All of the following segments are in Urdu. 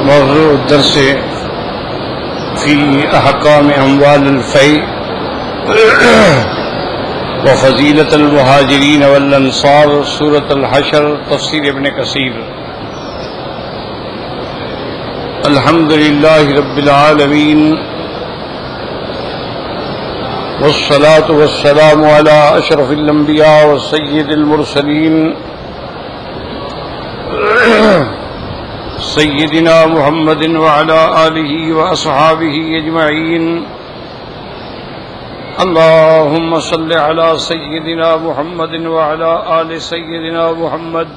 موضوع الدرس في أحكام أموال الفيء وفضيلة المهاجرين والأنصار سورة الحشر تفسير ابن كثير. الحمد لله رب العالمين والصلاة والسلام على أشرف الأنبياء والسيد المرسلين سيدنا محمد وعلى آله وأصحابه أجمعين. اللهم صل على سيدنا محمد وعلى آل سيدنا محمد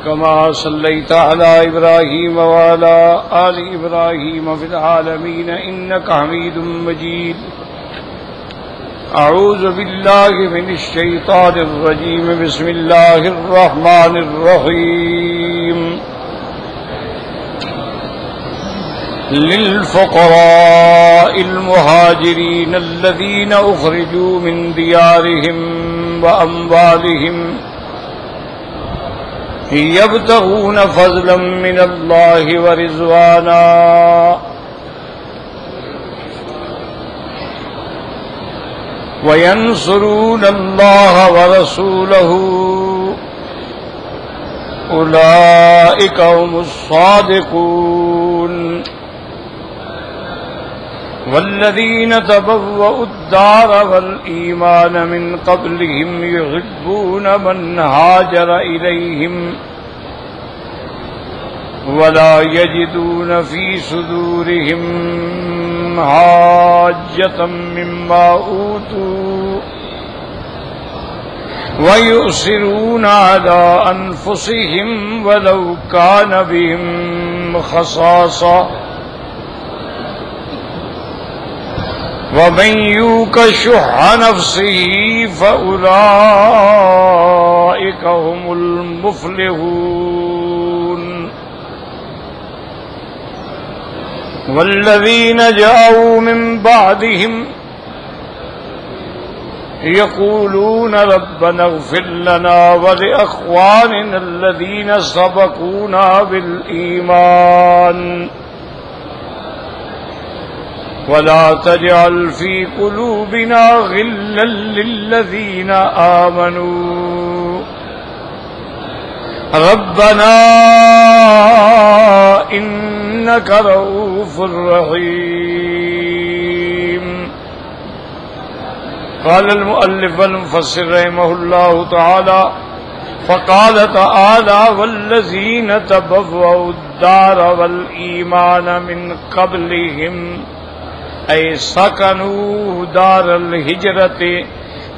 كما صليت على إبراهيم وعلى آل إبراهيم في العالمين إنك حميد مجيد. أعوذ بالله من الشيطان الرجيم. بسم الله الرحمن الرحيم. للفقراء المهاجرين الذين أخرجوا من ديارهم وأموالهم يبتغون فضلا من الله ورضوانا وينصرون الله ورسوله أولئك هم الصادقون. والذين تبوأوا الدار والإيمان من قبلهم يحبون من هاجر إليهم ولا يجدون في صدورهم حاجة مما أوتوا ويؤثرون على أنفسهم ولو كان بهم خصاصة ومن يوق شح نفسه فأولئك هم المفلحون. والذين جاءوا من بعدهم يقولون ربنا اغفر لنا ولإخواننا الذين سبقونا بالإيمان ولا تجعل في قلوبنا غلا للذين آمنوا ربنا إنك رؤوف رحيم. قال المؤلف والمفسر رحمه الله تعالى فقال تعالى والذين تبوأوا الدار والإيمان من قبلهم أي سكنوا دار الهجرة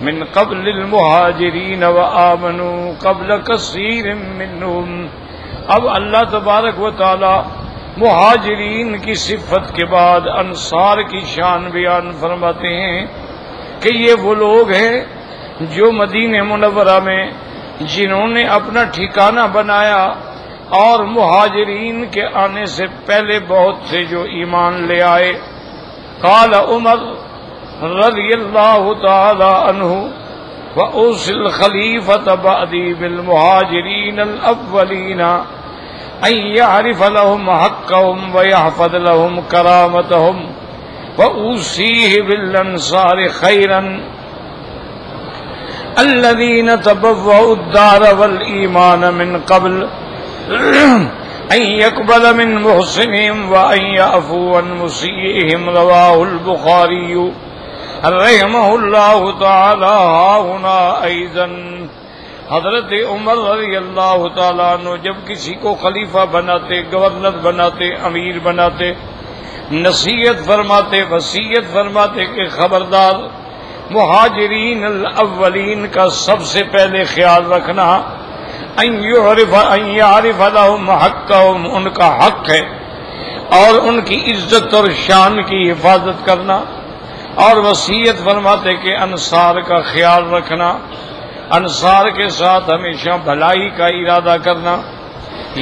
من قبل المہاجرین وآمنوا قبل کثیر منہم. اب اللہ تبارک و تعالی مہاجرین کی صفت کے بعد انصار کی شان بیان فرماتے ہیں کہ یہ وہ لوگ ہیں جو مدینہ منورہ میں جنہوں نے اپنا ٹھکانہ بنایا اور مہاجرین کے آنے سے پہلے بہت سے جو ایمان لے آئے. قال عمر رضی اللہ تعالی عنہ وأوصي الخليفة بعدي بالمهاجرين الأولين أن يعرف لهم حقهم ويحفظ لهم كرامتهم وأوصيه بالأنصار خيرا الذين تبوأوا الدار والإيمان من قبل أن يقبل من محسنهم وأن يعفو عن مسيئهم. رواه البخاري رحمہ اللہ تعالی. ہاہنا ایضا حضرت عمر رضی اللہ تعالیٰ عنہ جب کسی کو خلیفہ بناتے، گورنر بناتے، امیر بناتے، نصیحت فرماتے، وصیت فرماتے کہ خبردار مہاجرین الاولین کا سب سے پہلے خیال رکھنا ان یعرف لهم حقهم، ان کا حق ہے اور ان کی عزت اور شان کی حفاظت کرنا. اور وصیت فرماتے کہ انصار کا خیال رکھنا، انصار کے ساتھ ہمیشہ بھلائی کا ارادہ کرنا.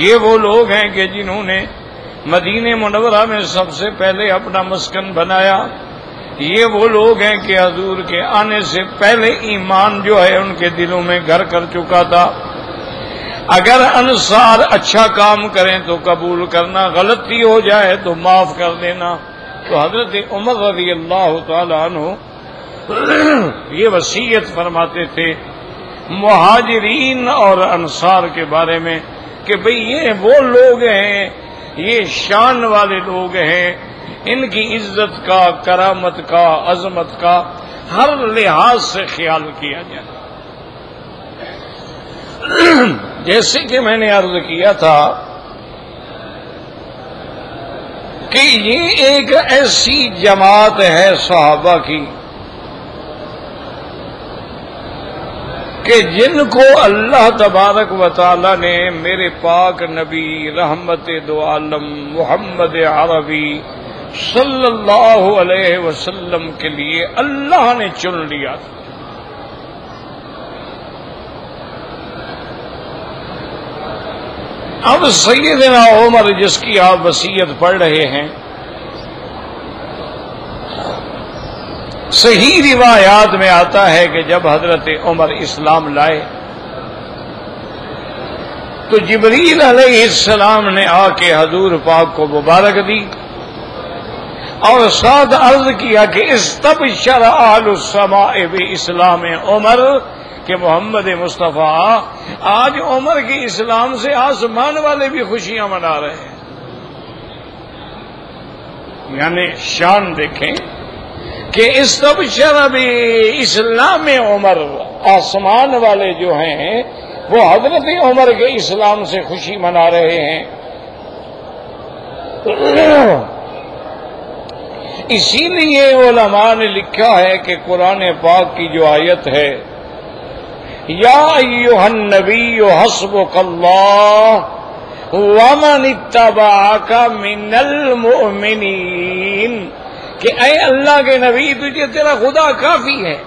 یہ وہ لوگ ہیں کہ جنہوں نے مدینہ منورہ میں سب سے پہلے اپنا مسکن بنایا. یہ وہ لوگ ہیں کہ حضور کے آنے سے پہلے ایمان جو ہے ان کے دلوں میں گھر کر چکا تھا. اگر انصار اچھا کام کریں تو قبول کرنا، غلطی ہو جائے تو معاف کر دینا۔ تو حضرت عمر رضی اللہ تعالی عنہ یہ وصیت فرماتے تھے مہاجرین اور انصار کے بارے میں کہ بھئی یہ وہ لوگ ہیں، یہ شان والے لوگ ہیں، ان کی عزت کا، کرامت کا، عظمت کا ہر لحاظ سے خیال کیا جائے۔ جیسے کہ میں نے عرض کیا تھا کہ یہ ایک ایسی جماعت ہے صحابہ کی کہ جن کو اللہ تبارک و تعالی نے میرے پاک نبی رحمت دو عالم محمد عربی صلی اللہ علیہ وسلم کے لیے اللہ نے چن لیا تھا۔ اب سیدنا عمر جس کی آپ وصیت پڑھ رہے ہیں، صحیح روایات میں آتا ہے کہ جب حضرت عمر اسلام لائے تو جبریل علیہ السلام نے آ کے حضور پاک کو مبارک دی اور ساتھ عرض کیا کہ استبشر اہل السماء باسلام عمر، کہ محمد مصطفیٰ آج عمر کے اسلام سے آسمان والے بھی خوشیاں منا رہے ہیں۔ یعنی شان دیکھیں کہ استبشر باسلام عمر، آسمان والے جو ہیں وہ حضرت عمر کے اسلام سے خوشی منا رہے ہیں۔ اسی لیے علماء نے لکھا ہے کہ قرآن پاک کی جو آیت ہے یا ایھا النبی حسبک اللہ ومن اتبعک من المؤمنین، کہ اے اللہ کے نبی تجھے تیرا خدا کافی ہے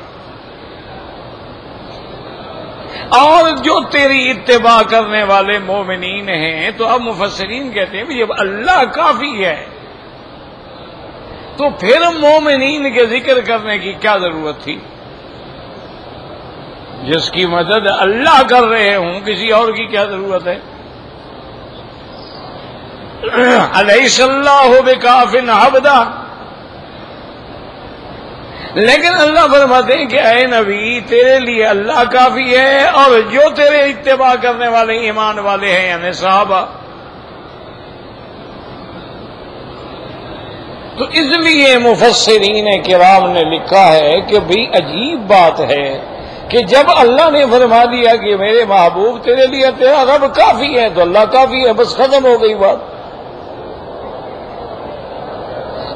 اور جو تیری اتباع کرنے والے مومنین ہیں۔ تو اب مفسرین کہتے ہیں جب اللہ کافی ہے تو پھر مومنین کے ذکر کرنے کی کیا ضرورت تھی؟ جس کی مدد اللہ کر رہے ہوں کسی اور کی کیا ضرورت ہے؟ الیس اللہ بکاف عبدہ، لیکن اللہ فرماتے ہیں کہ اے نبی تیرے لیے اللہ کافی ہے اور جو تیرے اتباع کرنے والے ایمان والے ہیں یعنی صحابہ۔ تو اس لیے مفسرین کرام نے لکھا ہے کہ بھئی عجیب بات ہے کہ جب اللہ نے فرما دیا کہ میرے محبوب تیرے لیے تیرا رب کافی ہے تو اللہ کافی ہے، بس ختم ہو گئی بات۔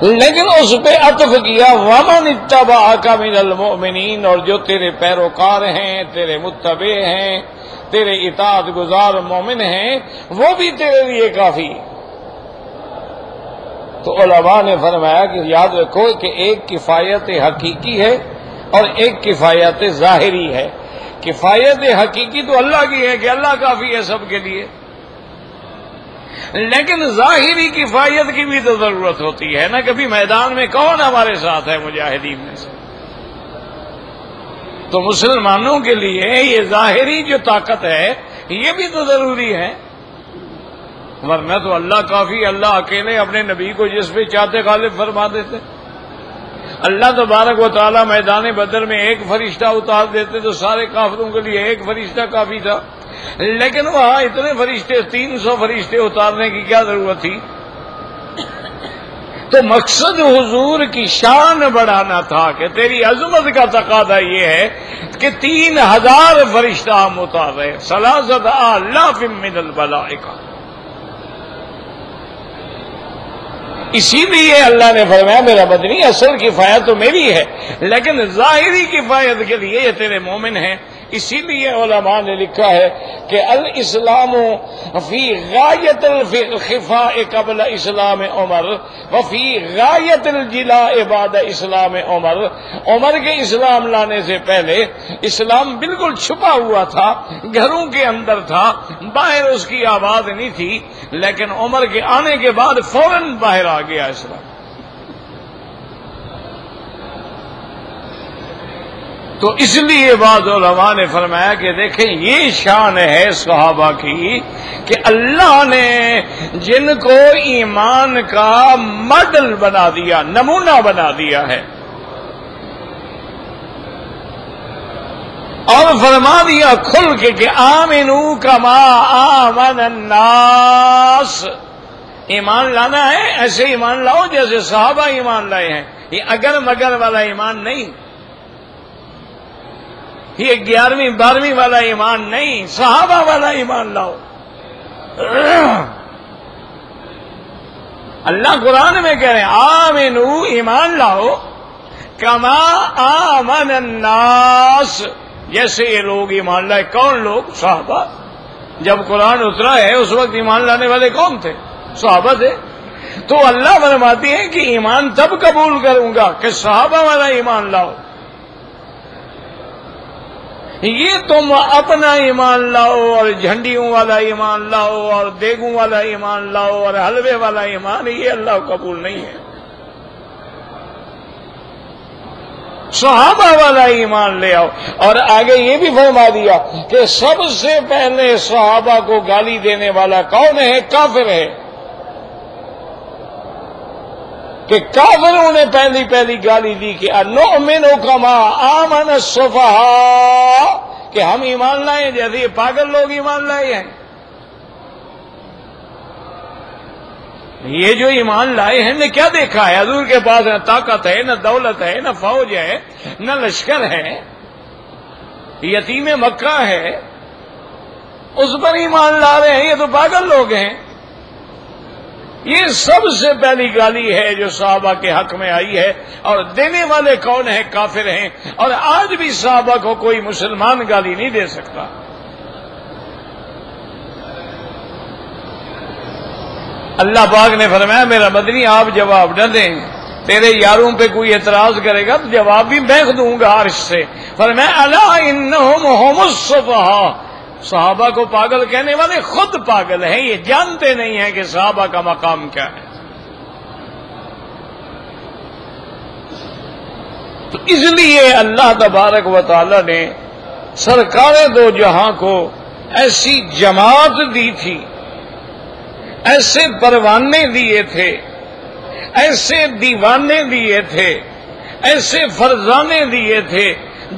لیکن اس پہ عطف کیا وَمَنِ اتَّبَعَكَ مِنَ الْمُؤْمِنِينَ، اور جو تیرے پیروکار ہیں، تیرے متبع ہیں، تیرے اطاعت گزار مومن ہیں، وہ بھی تیرے لیے کافی۔ تو علماء نے فرمایا کہ یاد رکھو کہ ایک کفایت حقیقی ہے اور ایک کفایت ظاہری ہے۔ کفایت حقیقی تو اللہ کی ہے کہ اللہ کافی ہے سب کے لیے، لیکن ظاہری کفایت کی بھی تو ضرورت ہوتی ہے نا۔ کبھی میدان میں کون ہمارے ساتھ ہے مجاہدین میں سے؟ تو مسلمانوں کے لیے یہ ظاہری جو طاقت ہے یہ بھی تو ضروری ہے، ورنہ تو اللہ کافی، اللہ اکیلے اپنے نبی کو جس پہ چاہتے غالب فرما دیتے۔ اللہ تبارک و تعالی میدان بدر میں ایک فرشتہ اتار دیتے تو سارے کافروں کے لیے ایک فرشتہ کافی تھا، لیکن وہاں اتنے فرشتے 300 فرشتے اتارنے کی کیا ضرورت تھی؟ تو مقصد حضور کی شان بڑھانا تھا کہ تیری عظمت کا تقاضا یہ ہے کہ 3000 فرشتہ ہم اتار رہے، 3,000 من الملائکہ۔ اسی لیے اللہ نے فرمایا میرا مدنی اصل کفایت تو میری ہے، لیکن ظاہری کفایت کے لیے یہ تیرے مومن ہیں۔ اسی لیے علماء نے لکھا ہے کہ الاسلام فی غایت الخفاء قبل اسلام عمر وفی غایت الجلاء بعد اسلام عمر۔ عمر کے اسلام لانے سے پہلے اسلام بالکل چھپا ہوا تھا، گھروں کے اندر تھا، باہر اس کی آواز نہیں تھی، لیکن عمر کے آنے کے بعد فوراً باہر آ گیا اسلام۔ تو اس لیے بعض علماء نے فرمایا کہ دیکھیں یہ شان ہے صحابہ کی کہ اللہ نے جن کو ایمان کا ماڈل بنا دیا، نمونہ بنا دیا ہے، اور فرما دیا کھل کے کہ آمنو کما آمن الناس، ایمان لانا ہے ایسے ایمان لاؤ جیسے صحابہ ایمان لائے ہیں، یہ اگر مگر والا ایمان نہیں، یہ 11ویں 12ویں والا ایمان نہیں، صحابہ والا ایمان لاؤ۔ اللہ قرآن میں کہہ رہے ہیں آمنو، ایمان لاؤ، کما آمن الناس، جیسے یہ لوگ ایمان لائے۔ کون لوگ؟ صحابہ۔ جب قرآن اترا ہے اس وقت ایمان لانے والے کون تھے؟ صحابہ تھے۔ تو اللہ فرماتی ہے کہ ایمان تب قبول کروں گا کہ صحابہ والا ایمان لاؤ۔ یہ تم اپنا ایمان لاؤ اور جھنڈیوں والا ایمان لاؤ اور دیگوں والا ایمان لاؤ اور حلوے والا ایمان، یہ اللہ قبول نہیں ہے۔ صحابہ والا ایمان لے آؤ۔ اور آگے یہ بھی فرما دیا کہ سب سے پہلے صحابہ کو گالی دینے والا کون ہے؟ کافر ہے، کہ کافروں نے پہلی گالی دی کہ نؤمن کما آمن السفہاء، کہ ہم ایمان لائے جیسے یہ پاگل لوگ ایمان لائے ہیں۔ یہ جو ایمان لائے ہیں نے کیا دیکھا ہے؟ حضور کے پاس نہ طاقت ہے، نہ دولت ہے، نہ فوج ہے، نہ لشکر ہے، یتیم مکہ ہے، اس پر ایمان لا رہے ہیں۔ یہ تو پاگل لوگ ہیں۔ یہ سب سے پہلی گالی ہے جو صحابہ کے حق میں آئی ہے، اور دینے والے کون ہیں؟ کافر ہیں۔ اور آج بھی صحابہ کو کوئی مسلمان گالی نہیں دے سکتا۔ اللہ پاک نے فرمایا میرا مدنی آپ جواب نہ دیں، تیرے یاروں پہ کوئی اعتراض کرے گا تو جواب بھی میں دوں گا عرش سے۔ فرمایا الا انہم ھم السفہاء، صحابہ کو پاگل کہنے والے خود پاگل ہیں، یہ جانتے نہیں ہیں کہ صحابہ کا مقام کیا ہے۔ تو اس لیے اللہ تبارک و تعالی نے سرکار دو جہاں کو ایسی جماعت دی تھی، ایسے پروانے دیے تھے، ایسے دیوانے دیے تھے، ایسے فرزانے دیے تھے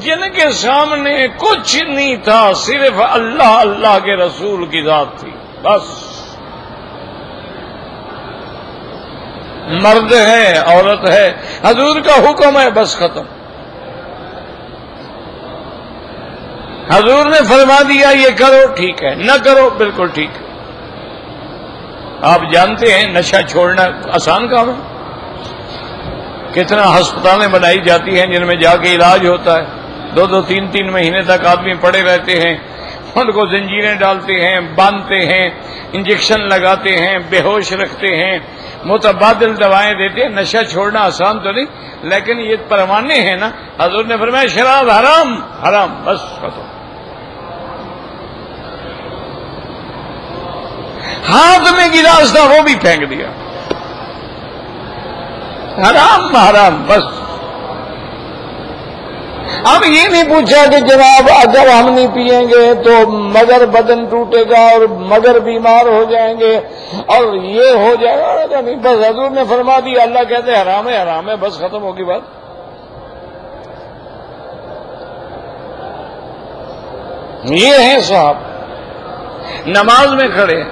جن کے سامنے کچھ نہیں تھا، صرف اللہ اللہ کے رسول کی ذات تھی بس۔ مرد ہے، عورت ہے، حضور کا حکم ہے، بس ختم۔ حضور نے فرما دیا یہ کرو ٹھیک ہے، نہ کرو بالکل ٹھیک ہے۔ آپ جانتے ہیں نشہ چھوڑنا آسان کام ہے؟ کتنا ہسپتالیں بنائی جاتی ہیں جن میں جا کے علاج ہوتا ہے، 2 3 مہینے تک آدمی پڑے رہتے ہیں، ان کو زنجیریں ڈالتے ہیں، باندھتے ہیں، انجیکشن لگاتے ہیں، بے ہوش رکھتے ہیں، متبادل دوائیں دیتے ہیں۔ نشہ چھوڑنا آسان تو نہیں، لیکن یہ پروانے ہیں نا۔ حضور نے فرمایا شراب حرام، حرام، بس ختم۔ ہاتھ میں گلاس تھا وہ بھی پھینک دیا، حرام حرام، بس۔ اب یہ نہیں پوچھا کہ جناب اگر ہم نہیں پیئیں گے تو مگر بدن ٹوٹے گا اور مگر بیمار ہو جائیں گے اور یہ ہو جائے گا، نہیں، بس حضور نے فرما دیا، اللہ کہتے ہیں حرام ہے حرام ہے، بس ختم ہوگی بات۔ یہ ہیں صاحب نماز میں کھڑے،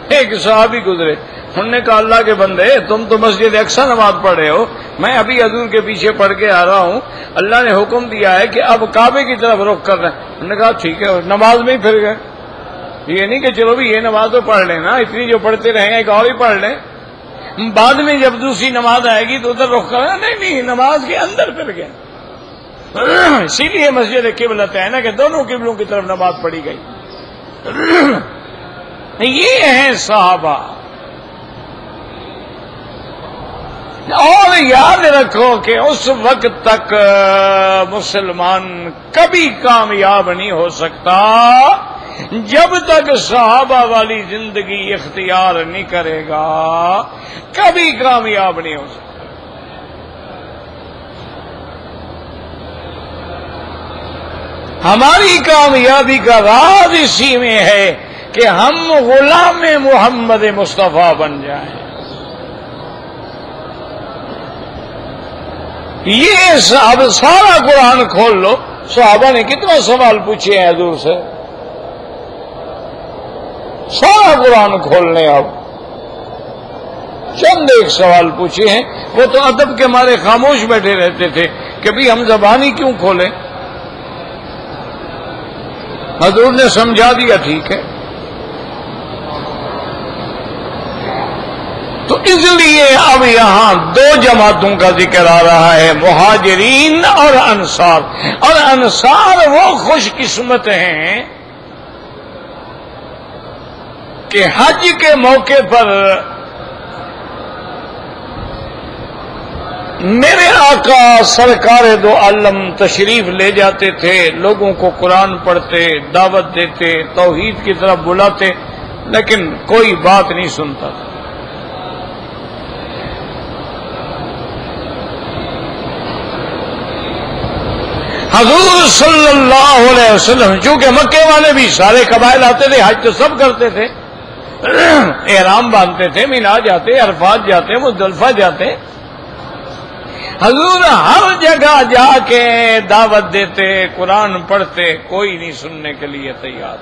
ایک صحابی گزرے، انہوں نے کہا اللہ کے بندے تم تو مسجد اقصی نماز پڑھ رہے ہو، میں ابھی حضور کے پیچھے پڑھ کے آ رہا ہوں، اللہ نے حکم دیا ہے کہ اب کعبے کی طرف رخ کر رہے ہیں۔ انہوں نے کہا ٹھیک ہے، نماز میں ہی پھر گئے۔ یہ نہیں کہ چلو بھی یہ نماز تو پڑھ لیں نا، اتنی جو پڑھتے رہیں ایک اور ہی پڑھ لیں، بعد میں جب دوسری نماز آئے گی تو ادھر رخ کرنا، نہیں، نماز کے اندر پھر گئے۔ اسی لیے مسجد قبلہ ہے نا کہ دونوں قبلوں کی طرف نماز پڑھی گئی۔ یہ ہیں صحابہ۔ اور یاد رکھو کہ اس وقت تک مسلمان کبھی کامیاب نہیں ہو سکتا جب تک صحابہ والی زندگی اختیار نہیں کرے گا، کبھی کامیاب نہیں ہو سکتا۔ ہماری کامیابی کا راز اسی میں ہے کہ ہم غلام محمد مصطفیٰ بن جائیں. یہ اب سارا قرآن کھول لو. صحابہ نے کتنا سوال پوچھے ہیں حضور سے. سارا قرآن کھول لیں. اب چند ایک سوال پوچھے ہیں. وہ تو ادب کے مارے خاموش بیٹھے رہتے تھے کہ بھی ہم زبانی کیوں کھولیں. حضور نے سمجھا دیا ٹھیک ہے. تو اس لیے اب یہاں دو جماعتوں کا ذکر آ رہا ہے، مہاجرین اور انصار. اور انصار وہ خوش قسمت ہیں کہ حج کے موقع پر میرے آقا سرکار دو عالم تشریف لے جاتے تھے، لوگوں کو قرآن پڑھتے، دعوت دیتے، توحید کی طرف بلاتے، لیکن کوئی بات نہیں سنتا تھا. حضور صلی اللہ علیہ وسلم چونکہ مکے والے بھی سارے قبائل آتے تھے، حج تو سب کرتے تھے، احرام باندھتے تھے، مینا جاتے، عرفات جاتے، مزدلفہ جاتے. حضور ہر جگہ جا کے دعوت دیتے، قرآن پڑھتے، کوئی نہیں سننے کے لیے تیار.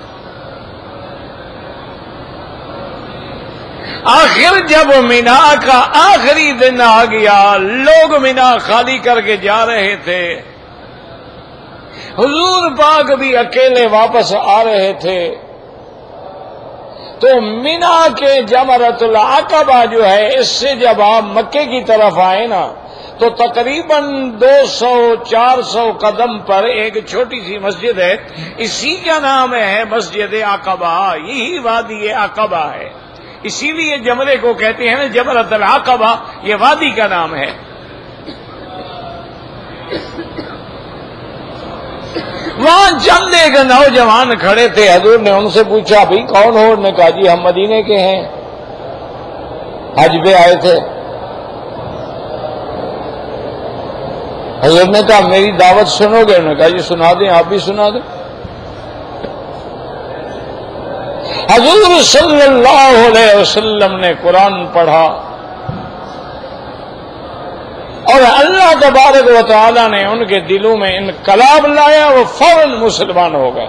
آخر جب مینا کا آخری دن آ گیا، لوگ مینا خالی کر کے جا رہے تھے، حضور پاک بھی اکیلے واپس آ رہے تھے، تو مینا کے جمرۃ العقبہ جو ہے، اس سے جب آپ مکے کی طرف آئے نا، تو تقریباً 200-400 قدم پر ایک چھوٹی سی مسجد ہے، اسی کا نام ہے مسجد عقبہ. یہی وادی عقبہ ہے، اسی لیے جمرے کو کہتے ہیں نا جمرۃ العقبہ، یہ وادی کا نام ہے. وہاں چند ایک نوجوان کھڑے تھے. حضور نے ان سے پوچھا بھائی کون ہو؟ انہوں نے کہا جی ہم مدینے کے ہیں، حج پہ آئے تھے. حضور نے کہا میری دعوت سنو گے؟ انہوں نے کہا جی سنا دیں، آپ بھی سنا دیں. حضور صلی اللہ علیہ وسلم نے قرآن پڑھا اور اللہ تبارک و تعالی نے ان کے دلوں میں انقلاب لایا، وہ فوراً مسلمان ہو گئے.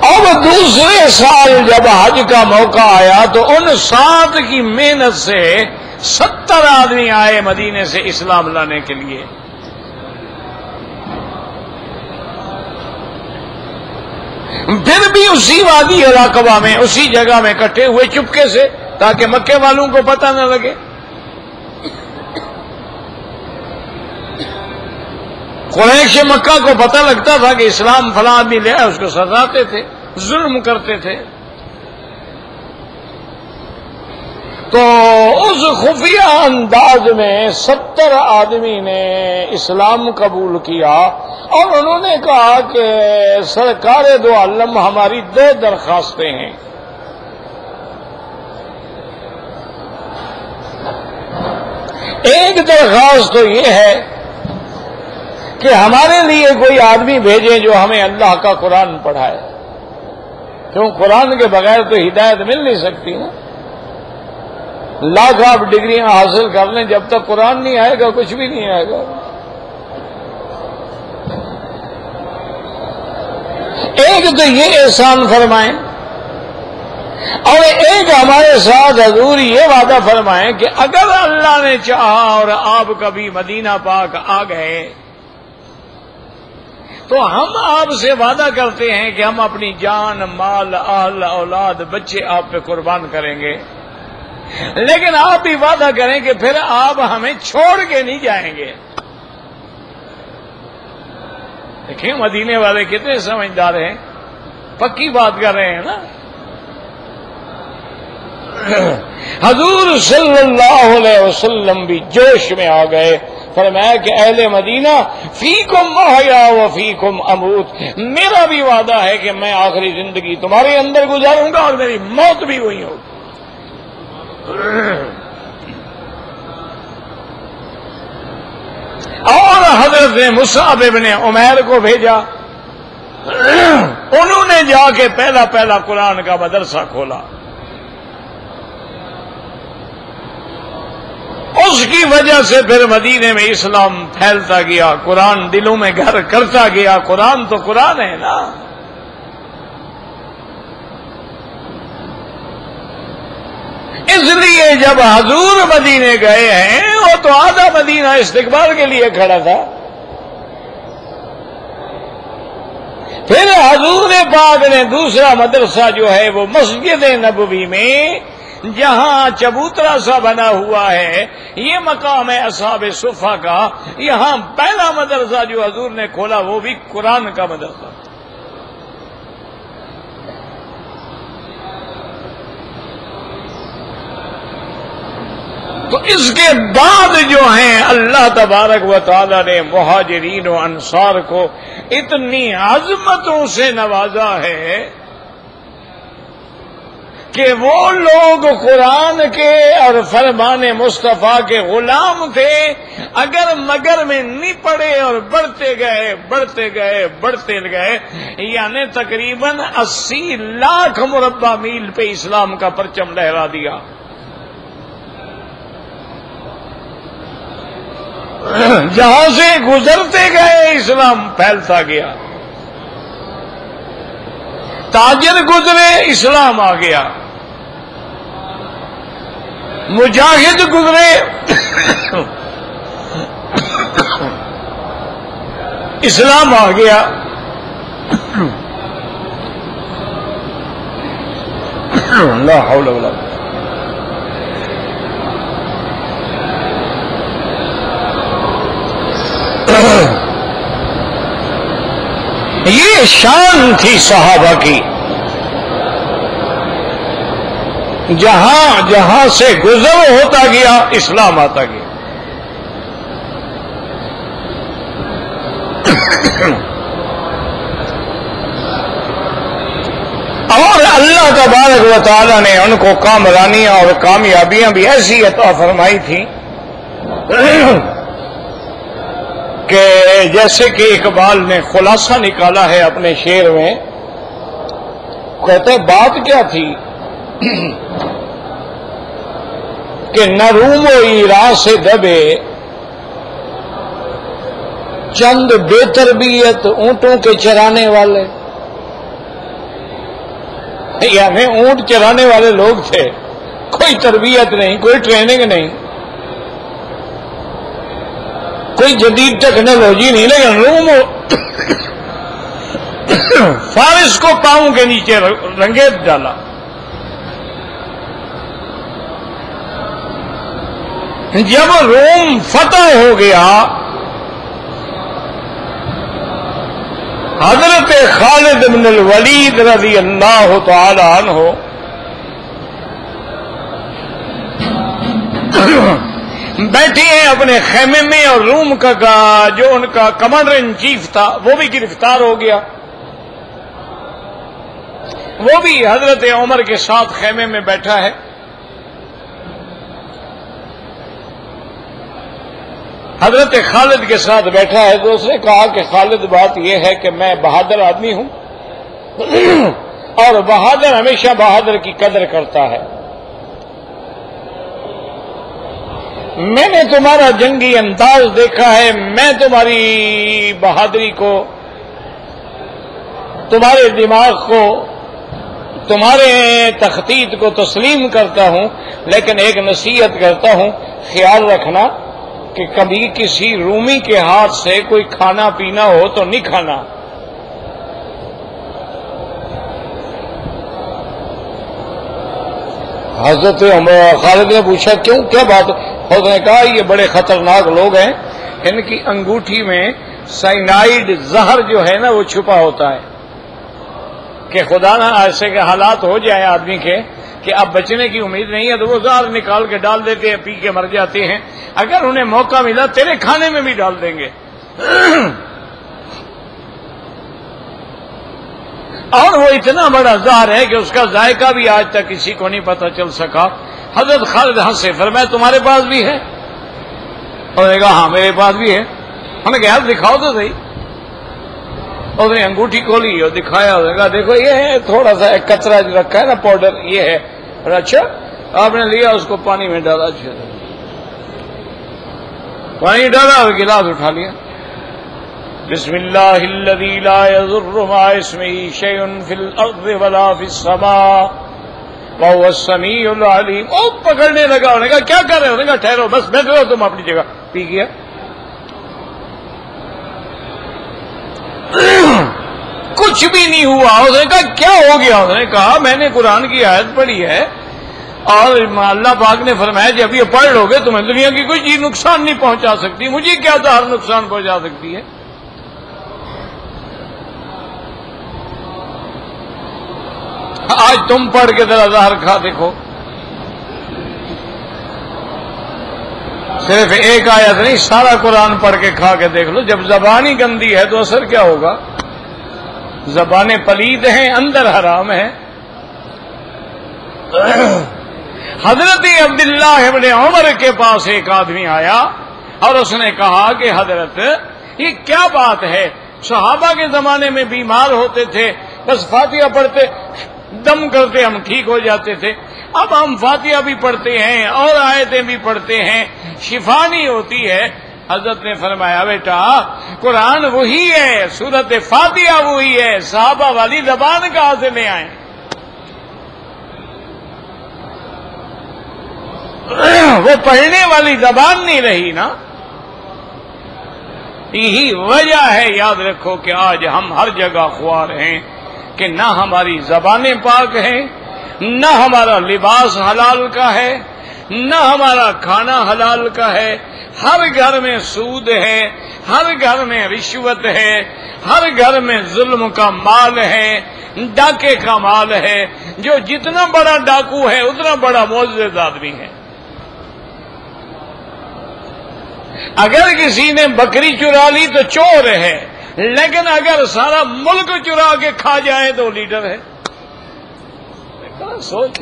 اب دوسرے سال جب حج کا موقع آیا تو ان 7 کی محنت سے 70 آدمی آئے مدینے سے اسلام لانے کے لیے. پھر بھی اسی وادی عقبہ میں، اسی جگہ میں اکٹھے ہوئے چپکے سے، تاکہ مکے والوں کو پتہ نہ لگے. قریش مکہ کو پتہ لگتا تھا کہ اسلام فلاں آدمی لے آئے، اس کو سزاتے تھے، ظلم کرتے تھے. تو اس خفیہ انداز میں 70 آدمی نے اسلام قبول کیا اور انہوں نے کہا کہ سرکار دو عالم ہماری 2 درخواستیں ہیں. ایک درخواست تو یہ ہے کہ ہمارے لیے کوئی آدمی بھیجیں جو ہمیں اللہ کا قرآن پڑھائے، کیوں قرآن کے بغیر تو ہدایت مل نہیں سکتی نا. لاکھ آپ ڈگریاں حاصل کر لیں، جب تک قرآن نہیں آئے گا کچھ بھی نہیں آئے گا. ایک تو یہ احسان فرمائیں، اور ایک ہمارے ساتھ حضور یہ وعدہ فرمائیں کہ اگر اللہ نے چاہا اور آپ کبھی مدینہ پاک آ گئے تو ہم آپ سے وعدہ کرتے ہیں کہ ہم اپنی جان، مال، اہل، اولاد، بچے آپ پہ قربان کریں گے، لیکن آپ بھی وعدہ کریں کہ پھر آپ ہمیں چھوڑ کے نہیں جائیں گے. دیکھیں مدینے والے کتنے سمجھدار ہیں، پکی بات کر رہے ہیں نا. حضور صلی اللہ علیہ وسلم بھی جوش میں آ گئے، فرمایا کہ اہل مدینہ فیکم احیا و فیکم اموت، میرا بھی وعدہ ہے کہ میں آخری زندگی تمہارے اندر گزاروں گا اور میری موت بھی وہی ہوگی. اور حضرت مصعب ابن عمیر کو بھیجا، انہوں نے جا کے پہلا قرآن کا مدرسہ کھولا. اس کی وجہ سے پھر مدینے میں اسلام پھیلتا گیا، قرآن دلوں میں گھر کرتا گیا. قرآن تو قرآن ہے نا. اس لیے جب حضور مدینے گئے ہیں، وہ تو آدھا مدینہ استقبال کے لیے کھڑا تھا. پھر حضور پاک نے دوسرا مدرسہ جو ہے وہ مسجد نبوی میں، جہاں چبوترا سا بنا ہوا ہے، یہ مقام ہے اصحاب صفہ کا، یہاں پہلا مدرسہ جو حضور نے کھولا وہ بھی قرآن کا مدرسہ. تو اس کے بعد جو ہیں اللہ تبارک و تعالی نے مہاجرین و انصار کو اتنی عظمتوں سے نوازا ہے کہ وہ لوگ قرآن کے اور فرمان مصطفیٰ کے غلام تھے، اگر مگر میں نہیں پڑے اور بڑھتے گئے، یعنی تقریباً 80 لاکھ مربع میل پہ اسلام کا پرچم لہرا دیا. جہاں سے گزرتے گئے اسلام پھیلتا گیا. تاجر گزرے اسلام آ گیا، مجاہد گزرے اسلام آ گیا. لا حول ولا قوة. یہ شان تھی صحابہ کی، جہاں سے گزر ہوتا گیا اسلام آتا گیا. اور اللہ تبارک و تعالی نے ان کو کامرانیاں اور کامیابیاں بھی ایسی عطا فرمائی تھیں کہ جیسے کہ اقبال نے خلاصہ نکالا ہے اپنے شعر میں، کہتے بات کیا تھی کہ نہ روم و ایرا سے دبے چند بے تربیت اونٹوں کے چرانے والے. یعنی اونٹ چرانے والے لوگ تھے، کوئی تربیت نہیں، کوئی ٹریننگ نہیں، کوئی جدید ٹیکنالوجی نہیں، لیکن روم فارس کو پاؤں کے نیچے رنگیت ڈالا. جب روم فتح ہو گیا، حضرت خالد بن الولید رضی اللہ تعالی عنہ بیٹھے ہیں اپنے خیمے میں، اور روم کا جو ان کا کمانڈر ان چیف تھا وہ بھی گرفتار ہو گیا. وہ بھی حضرت عمر کے ساتھ خیمے میں بیٹھا ہے. حضرت خالد کے ساتھ بیٹھا ہے تو اس نے کہا کہ خالد بات یہ ہے کہ میں بہادر آدمی ہوں اور بہادر ہمیشہ بہادر کی قدر کرتا ہے. میں نے تمہارا جنگی انداز دیکھا ہے، میں تمہاری بہادری کو، تمہارے دماغ کو، تمہارے تخطیط کو تسلیم کرتا ہوں، لیکن ایک نصیحت کرتا ہوں، خیال رکھنا کہ کبھی کسی رومی کے ہاتھ سے کوئی کھانا پینا ہو تو نہیں کھانا. حضرت خالد نے پوچھا کیوں، کیا بات؟ حضرت نے کہا یہ بڑے خطرناک لوگ ہیں، ان کی انگوٹھی میں سائنائڈ زہر جو ہے نا وہ چھپا ہوتا ہے، کہ خدا نہ ایسے کے حالات ہو جائے آدمی کے کہ اب بچنے کی امید نہیں ہے تو وہ زہر نکال کے ڈال دیتے ہیں، پی کے مر جاتے ہیں. اگر انہیں موقع ملا تیرے کھانے میں بھی ڈال دیں گے. اور وہ اتنا بڑا زہر ہے کہ اس کا ذائقہ بھی آج تک کسی کو نہیں پتہ چل سکا. حضرت خالد ہنسے، فرمایا تمہارے پاس بھی ہے؟ اور نے کہا ہاں میرے پاس بھی ہے. ہم نے کہا یار دکھاؤ تو صحیح. اس نے انگوٹھی کھولی اور دکھایا, اس نے کہا دیکھو یہ ہے تھوڑا سا ایک کچرا جو رکھا ہے نا پاؤڈر, یہ ہے. اور اچھا آپ نے لیا, اس کو پانی میں ڈالا, اچھا پانی ڈالا اور گلاس اٹھا لیا. بسم اللہ الذی لا یضر مع اسمہ شیء فی الارض ولا فی السماء وهو السمیع العلیم. او پکڑنے لگا, انہوں نے کہا کیا کر رہے ہو؟ انہوں نے کہا ٹھہرو, بس بیٹھ رہو تم اپنی جگہ. پی گیا. کچھ بھی نہیں ہوا. اس نے کہا کیا ہو گیا؟ اس نے کہا میں نے قرآن کی آیت پڑھی ہے اور اللہ پاک نے فرمایا جب یہ پڑھ لو گے تمہیں دنیا کی کوئی چیز نقصان نہیں پہنچا سکتی. مجھے کیا ہر نقصان پہنچا سکتی ہے؟ آج تم پڑھ کے ذرا زہر کھا دیکھو. صرف ایک آیت نہیں, سارا قرآن پڑھ کے کھا کے دیکھ لو. جب زبان ہی گندی ہے تو اثر کیا ہوگا؟ زبانیں پلید ہیں, اندر حرام ہے. حضرت عبداللہ ابن عمر کے پاس ایک آدمی آیا اور اس نے کہا کہ حضرت یہ کیا بات ہے, صحابہ کے زمانے میں بیمار ہوتے تھے, بس فاتحہ پڑھتے دم کرتے ہم ٹھیک ہو جاتے تھے. اب ہم فاتحہ بھی پڑھتے ہیں اور آیتیں بھی پڑھتے ہیں, شفا نہیں ہوتی ہے. حضرت نے فرمایا بیٹا قرآن وہی ہے, سورت فاتحہ وہی ہے, صحابہ والی زبان کہاں سے لے آئے؟ وہ پڑھنے والی زبان نہیں رہی نا. یہی وجہ ہے, یاد رکھو کہ آج ہم ہر جگہ خوار ہیں کہ نہ ہماری زبانیں پاک ہیں, نہ ہمارا لباس حلال کا ہے, نہ ہمارا کھانا حلال کا ہے. ہر گھر میں سود ہے, ہر گھر میں رشوت ہے, ہر گھر میں ظلم کا مال ہے, ڈاکے کا مال ہے. جو جتنا بڑا ڈاکو ہے اتنا بڑا معزز آدمی ہے. اگر کسی نے بکری چرا لی تو چور ہے, لیکن اگر سارا ملک چرا کے کھا جائے تو لیڈر ہے. سوچ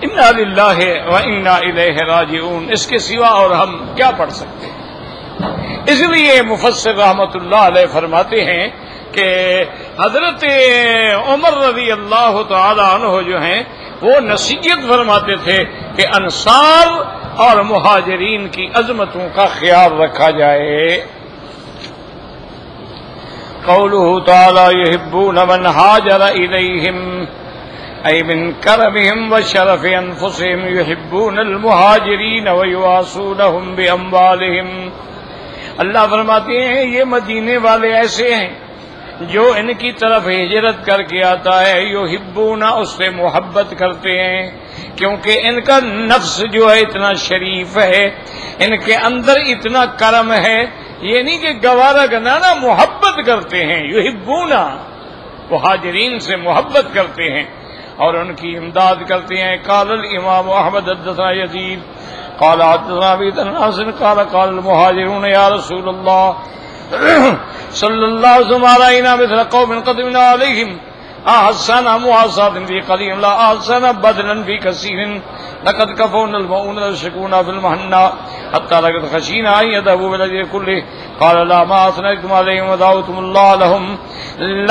انا للہ و انا الیہ راجعون, اس کے سوا اور ہم کیا پڑھ سکتے ہیں؟ اس لیے مفسر رحمت اللہ علیہ فرماتے ہیں کہ حضرت عمر رضی اللہ تعالی عنہ جو ہیں وہ نصیحت فرماتے تھے کہ انصار اور مہاجرین کی عظمتوں کا خیال رکھا جائے. قوله تعالی یحبون من ہاجر الیہم ای من کرمہم وشرف انفسہم یحبون المہاجرین ویواسونہم باموالہم. اللہ فرماتے ہیں یہ مدینے والے ایسے ہیں جو ان کی طرف ہجرت کر کے آتا ہے, یحبون, اس سے محبت کرتے ہیں, کیونکہ ان کا نفس جو ہے اتنا شریف ہے, ان کے اندر اتنا کرم ہے. یہ نہیں کہ گوارا گنانا, محبت کرتے ہیں. یحبون, مہاجرین سے محبت کرتے ہیں اور ان کی امداد کرتے ہیں. قال الامام احمد حدثنا یزید قال حدثنا ابی انس قال قال المهاجرون یا رسول اللہ صلی اللہ علیہ وسلم علینا مثل قوم قدمنا علیہم احسن مواسات فی قدیم لا احسن بدلا فی کثیر لقد کفونا المؤون والشکونا فی المحنہ حتی لقد خشینا ان یذهبوا بالذی کلہ قال لا ما اثنیتم علیہم ودعوتم اللہ لهم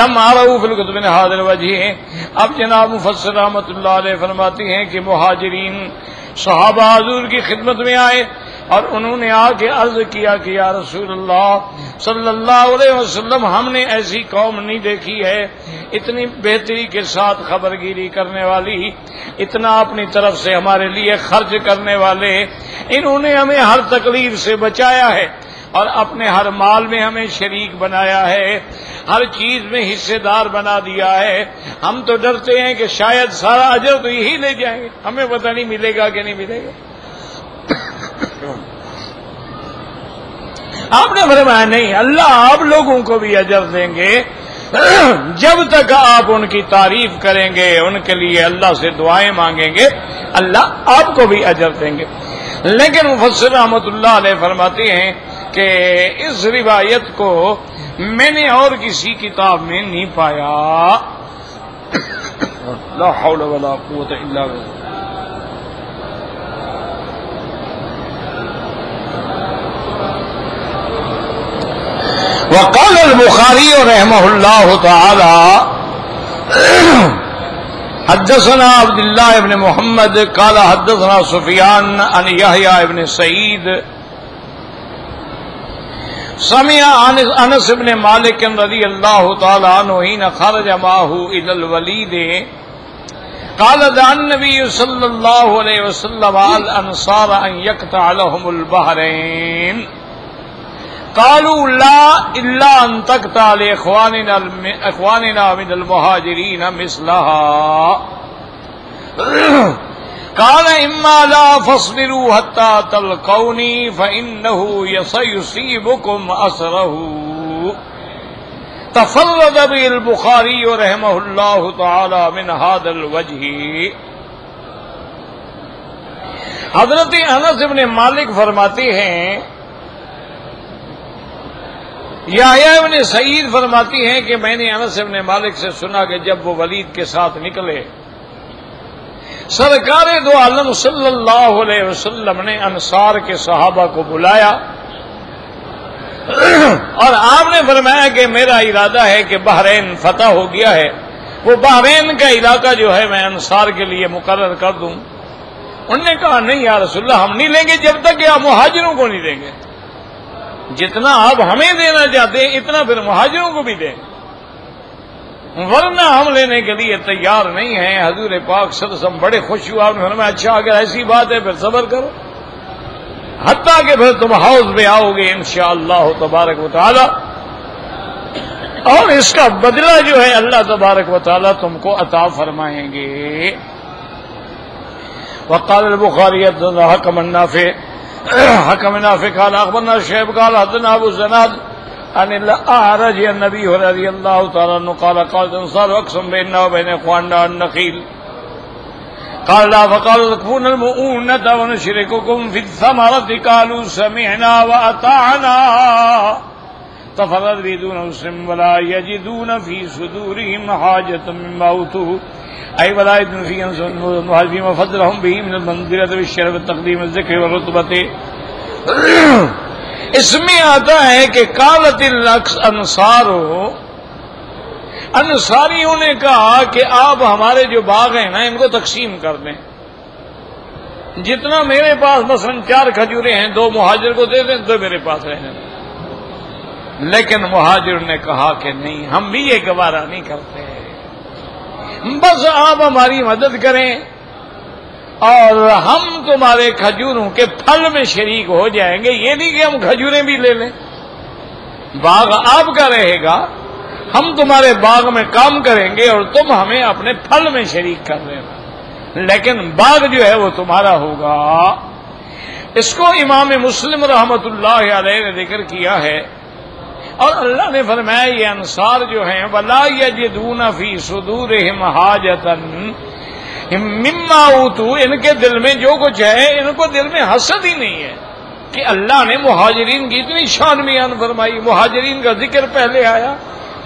لم اروا فی الکتب من هذا الوجہ. اب جناب مفسر رحمت اللہ علیہ فرماتے ہیں کہ مہاجرین صحابہ حضور کی خدمت میں آئے اور انہوں نے آ کے عرض کیا کہ یا رسول اللہ صلی اللہ علیہ وسلم, ہم نے ایسی قوم نہیں دیکھی ہے اتنی بہتری کے ساتھ خبرگیری کرنے والی, اتنا اپنی طرف سے ہمارے لیے خرچ کرنے والے. انہوں نے ہمیں ہر تکلیف سے بچایا ہے اور اپنے ہر مال میں ہمیں شریک بنایا ہے, ہر چیز میں حصے دار بنا دیا ہے. ہم تو ڈرتے ہیں کہ شاید سارا اجر تو یہی لے جائیں گے, ہمیں پتہ نہیں ملے گا کہ نہیں ملے گا. آپ نے فرمایا نہیں, اللہ آپ لوگوں کو بھی اجر دیں گے جب تک آپ ان کی تعریف کریں گے, ان کے لیے اللہ سے دعائیں مانگیں گے, اللہ آپ کو بھی اجر دیں گے. لیکن مفسر رحمت اللہ علیہ فرماتے ہیں کہ اس روایت کو میں نے اور کسی کتاب میں نہیں پایا. لا حول ولا قوت الا باللہ. وقال البخاری رحمہ اللہ تعالی حدثنا عبد الله بن محمد قال حدثنا سفیان عن یحییٰ بن سعید سمع انس بن مالک رضی اللہ تعالی عنہ حين خرج معه الى الولید قال دعا النبي صلى الله عليه وسلم الانصار ان يقطع لهم البحرين قالوا لا الا ان تقطع لاخواننا من المهاجرين مثلها قال اما لا فاصبروا حتى تلقوني فانه سيصيبكم اثره تفرد به البخاری رحمہ اللہ تعالی من هذا الوجہ. حضرت انس بن مالک فرماتے ہیں، یحییٰ بن سعید فرماتی ہیں کہ میں نے انس بن مالک سے سنا کہ جب وہ ولید کے ساتھ نکلے، سرکار دو عالم صلی اللہ علیہ وسلم نے انصار کے صحابہ کو بلایا اور آپ نے فرمایا کہ میرا ارادہ ہے کہ بحرین فتح ہو گیا ہے، وہ بحرین کا علاقہ جو ہے میں انصار کے لیے مقرر کر دوں. انہوں نے کہا نہیں یا رسول اللہ، ہم نہیں لیں گے جب تک کہ آپ مہاجروں کو نہیں دیں گے. جتنا آپ ہمیں دینا چاہتے ہیں اتنا پھر مہاجروں کو بھی دیں، ورنہ ہم لینے کے لیے تیار نہیں ہیں. حضور پاک صلی اللہ علیہ وسلم بڑے خوش ہوا، انہوں نے فرمایا اچھا اگر ایسی بات ہے پھر صبر کرو، حتیٰ کہ پھر تم حوض میں آؤ گے انشاءاللہ تبارک و تعالی، اور اس کا بدلہ جو ہے اللہ تبارک و تعالی تم کو عطا فرمائیں گے. وقال البخاری حدثنا حکم النافع حکم نافع قال اخبرنا شعیب قال حدثنا ابو الزناد عن الاعرج عن النبي رضي الله تعالى عنه قال قال الانصار اقسم بيننا وبين اخواننا النخيل قال لا فقال تكفون المؤونة ونشرككم في الثمرة قالوا سمعنا وأطعنا تفرد بدون مسلم ولا يجدون في صدورهم حاجة مما أوتوا أي ولا يجدون في المهاجرين وفضلهم به من المنزلة بالشرف والتقديم والذكر والرتبة. اس میں آتا ہے کہ قالت الانصار، انصاریوں نے کہا کہ آپ ہمارے جو باغ ہیں نا ان کو تقسیم کر دیں، جتنا میرے پاس مثلا 4 کھجوریں ہیں 2 مہاجر کو دے دیں 2 میرے پاس رہنے دیں. لیکن مہاجر نے کہا کہ نہیں، ہم بھی یہ گوارا نہیں کرتے، بس آپ ہماری مدد کریں اور ہم تمہارے کھجوروں کے پھل میں شریک ہو جائیں گے. یہ نہیں کہ ہم کھجوریں بھی لے لیں، باغ آپ کا رہے گا، ہم تمہارے باغ میں کام کریں گے اور تم ہمیں اپنے پھل میں شریک کر دینا، لیکن باغ جو ہے وہ تمہارا ہوگا. اس کو امام مسلم رحمت اللہ علیہ نے ذکر کیا ہے، اور اللہ نے فرمایا یہ انصار جو ہیں وَلَا يَجِدُونَ فِي صُدُورِهِمْ حَاجَةً مِمَّا أُوتُوا، ان کے دل میں جو کچھ ہے ان کو دل میں حسد ہی نہیں ہے کہ اللہ نے مہاجرین کی اتنی شان بیان فرمائی، مہاجرین کا ذکر پہلے آیا،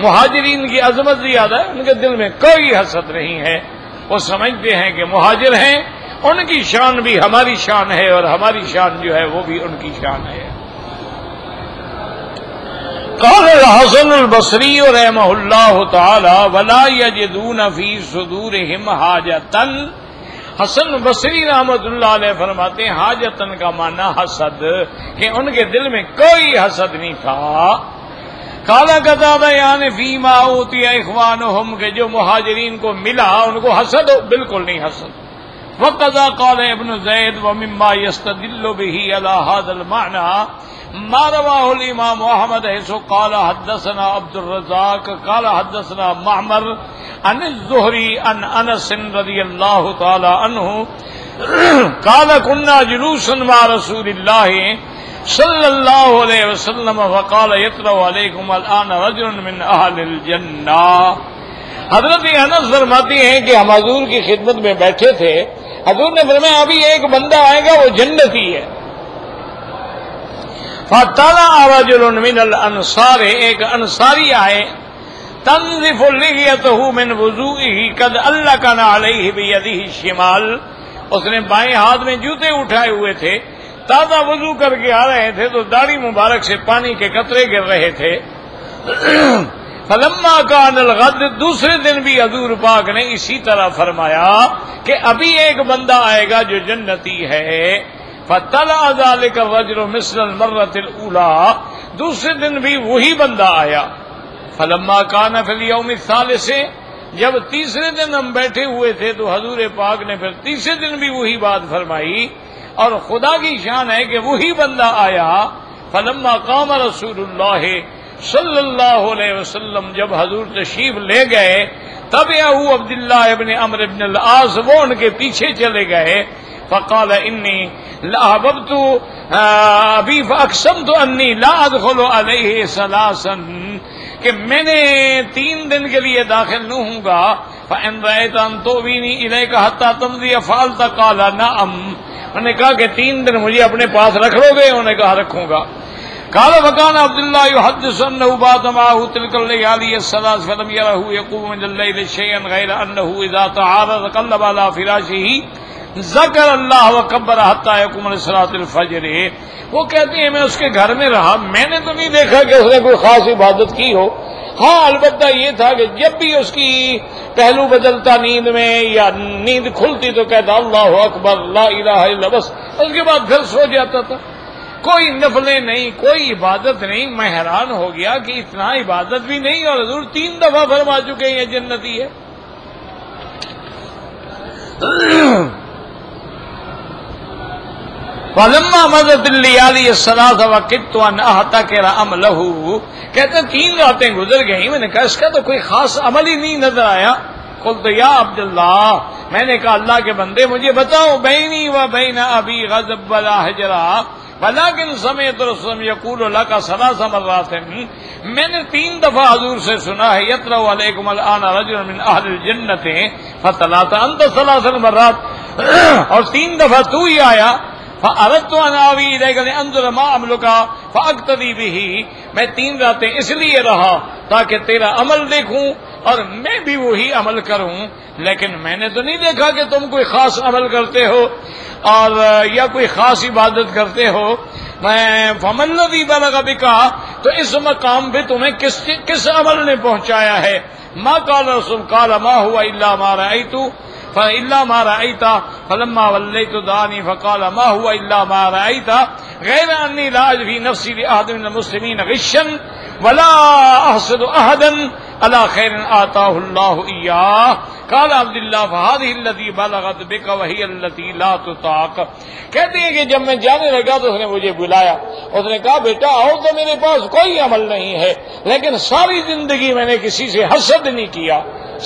مہاجرین کی عظمت زیادہ ہے، ان کے دل میں کوئی حسد نہیں ہے. وہ سمجھتے ہیں کہ مہاجر ہیں، ان کی شان بھی ہماری شان ہے اور ہماری شان جو ہے وہ بھی ان کی شان ہے. قال الحسن البصری رحمہ اللہ تعالی ولا یجدون فی صدورہم حاجتن. حسن بصری رحمۃ اللہ علیہ فرماتے ہیں حاجتن کا معنی حسد، کہ ان کے دل میں کوئی حسد نہیں تھا. کالا قتادہ یعنی فیما اوتی اخوانہم، کہ جو مہاجرین کو ملا ان کو حسد ہو، بالکل نہیں حسد. وقذا قال ابن زید ومما يستدل به على هذا المعنى ما رواه الامام احمد حيث قال حدثنا عبد الرزاق قال حدثنا معمر عن الزهري عن انس رضي الله تعالى عنه قال كنا جلوسا مع رسول الله صلی اللہ علیہ وسلم وقال یطلع علیکم الان رجل من اہل الجنہ. حضرت انس فرماتی ہیں کہ ہم حضور کی خدمت میں بیٹھے تھے، حضور نے فرمایا ابھی ایک بندہ آئے گا وہ جنتی ہے. فطلع رجل من الانصار، ایک انصاری آئے، تنزف لحیته من وضوئه قد علق علیہ بیدہ الشمال، اس نے بائیں ہاتھ میں جوتے اٹھائے ہوئے تھے، تازہ وضو کر کے آ رہے تھے تو داڑھی مبارک سے پانی کے قطرے گر رہے تھے. فلما کان الغد، دوسرے دن بھی حضور پاک نے اسی طرح فرمایا کہ ابھی ایک بندہ آئے گا جو جنتی ہے. فطلع ذلك الرجل مثل المرة الأولى، دوسرے دن بھی وہی بندہ آیا. فلما کان فی اليوم الثالث، جب تیسرے دن ہم بیٹھے ہوئے تھے تو حضور پاک نے پھر تیسرے دن بھی وہی بات فرمائی، اور خدا کی شان ہے کہ وہی بندہ آیا. فلما قام رسول اللہ صلی اللہ علیہ وسلم، جب حضور تشریف لے گئے، تبعہ عبداللہ ابن عمرو بن العاص، وہ ان کے پیچھے چلے گئے. فقال انی لأحببت ابی فاقسمت انی لا ادخل علیہ ثلاثا، کہ میں نے 3 دن کے لیے داخل نہ ہوں گا. فإن رأيت أن تؤويني إليك حتى تمضي فعلت قال نعم، انہوں نے کہا کہ 3 دن مجھے اپنے پاس رکھ لو گے؟ انہوں نے کہا رکھوں گا. قال وكان عبد الله يحدث انه بات معه تلك الليالي الثلاث فلم يره يقوم من الليل شيئا غير انه اذا تعارض قلب على فراشه ذکر اللہ وکبر حتی یقوم لصلاۃ الفجر. وہ کہتے ہیں میں اس کے گھر میں رہا، میں نے تو نہیں دیکھا کہ اس نے کوئی خاص عبادت کی ہو. ہاں البتہ یہ تھا کہ جب بھی اس کی پہلو بدلتا نیند میں یا نیند کھلتی تو کہتا اللہ اکبر لا الہ الا، بس اس کے بعد پھر سو جاتا تھا. کوئی نفلیں نہیں، کوئی عبادت نہیں. میں حیران ہو گیا کہ اتنا عبادت بھی نہیں، اور حضور 3 دفعہ فرما چکے ہیں یہ جنتی ہے. فلما مضت الليالي الثلاث وكدت ان احتكر عمله، کہتے ہیں 3 راتیں گزر گئیں، میں نے کہا اس کا تو کوئی خاص عمل ہی نہیں نظر آیا. قلت یا عبداللہ، میں نے کہا اللہ کے بندے مجھے بتاؤ، بینی و بین ابی غضب ولا حجرا ولكن سمعت رسول يقول لك 3 مرات، میں نے 3 دفعہ حضور سے سنا ہے یطلع علیکم الان رجل من اہل الجنة فطلعت انت 3 مرات، اور 3 دفعہ تو ہی آیا. فأردت أن آوي إليك لأنظر ما عملك فأقتدي به، میں 3 راتیں اس لیے رہا تاکہ تیرا عمل دیکھوں اور میں بھی وہی عمل کروں. لیکن میں نے تو نہیں دیکھا کہ تم کوئی خاص عمل کرتے ہو اور یا کوئی خاص عبادت کرتے ہو. میں فمن الذي بلغ بك، تو اس مقام پہ تمہیں کس عمل نے پہنچایا ہے؟ ما قال رسول قال ما هو إلا ما رأيت فإلا ما رأيت فلما وليت دعني فقال ما هو إلا ما رأيت غير أني لا أجد في نفسي لأحد من المسلمين غشا ولا أحسد أحدا على خير آتاه الله إياه. قال عبد الله فهذه التي بلغت بك وهي التي لا تطاق. کہتے ہیں کہ جب میں جانے لگا تو اس نے مجھے بلایا، اس نے کہا بیٹا آؤ، تو میرے پاس کوئی عمل نہیں ہے، لیکن ساری زندگی میں نے کسی سے حسد نہیں کیا،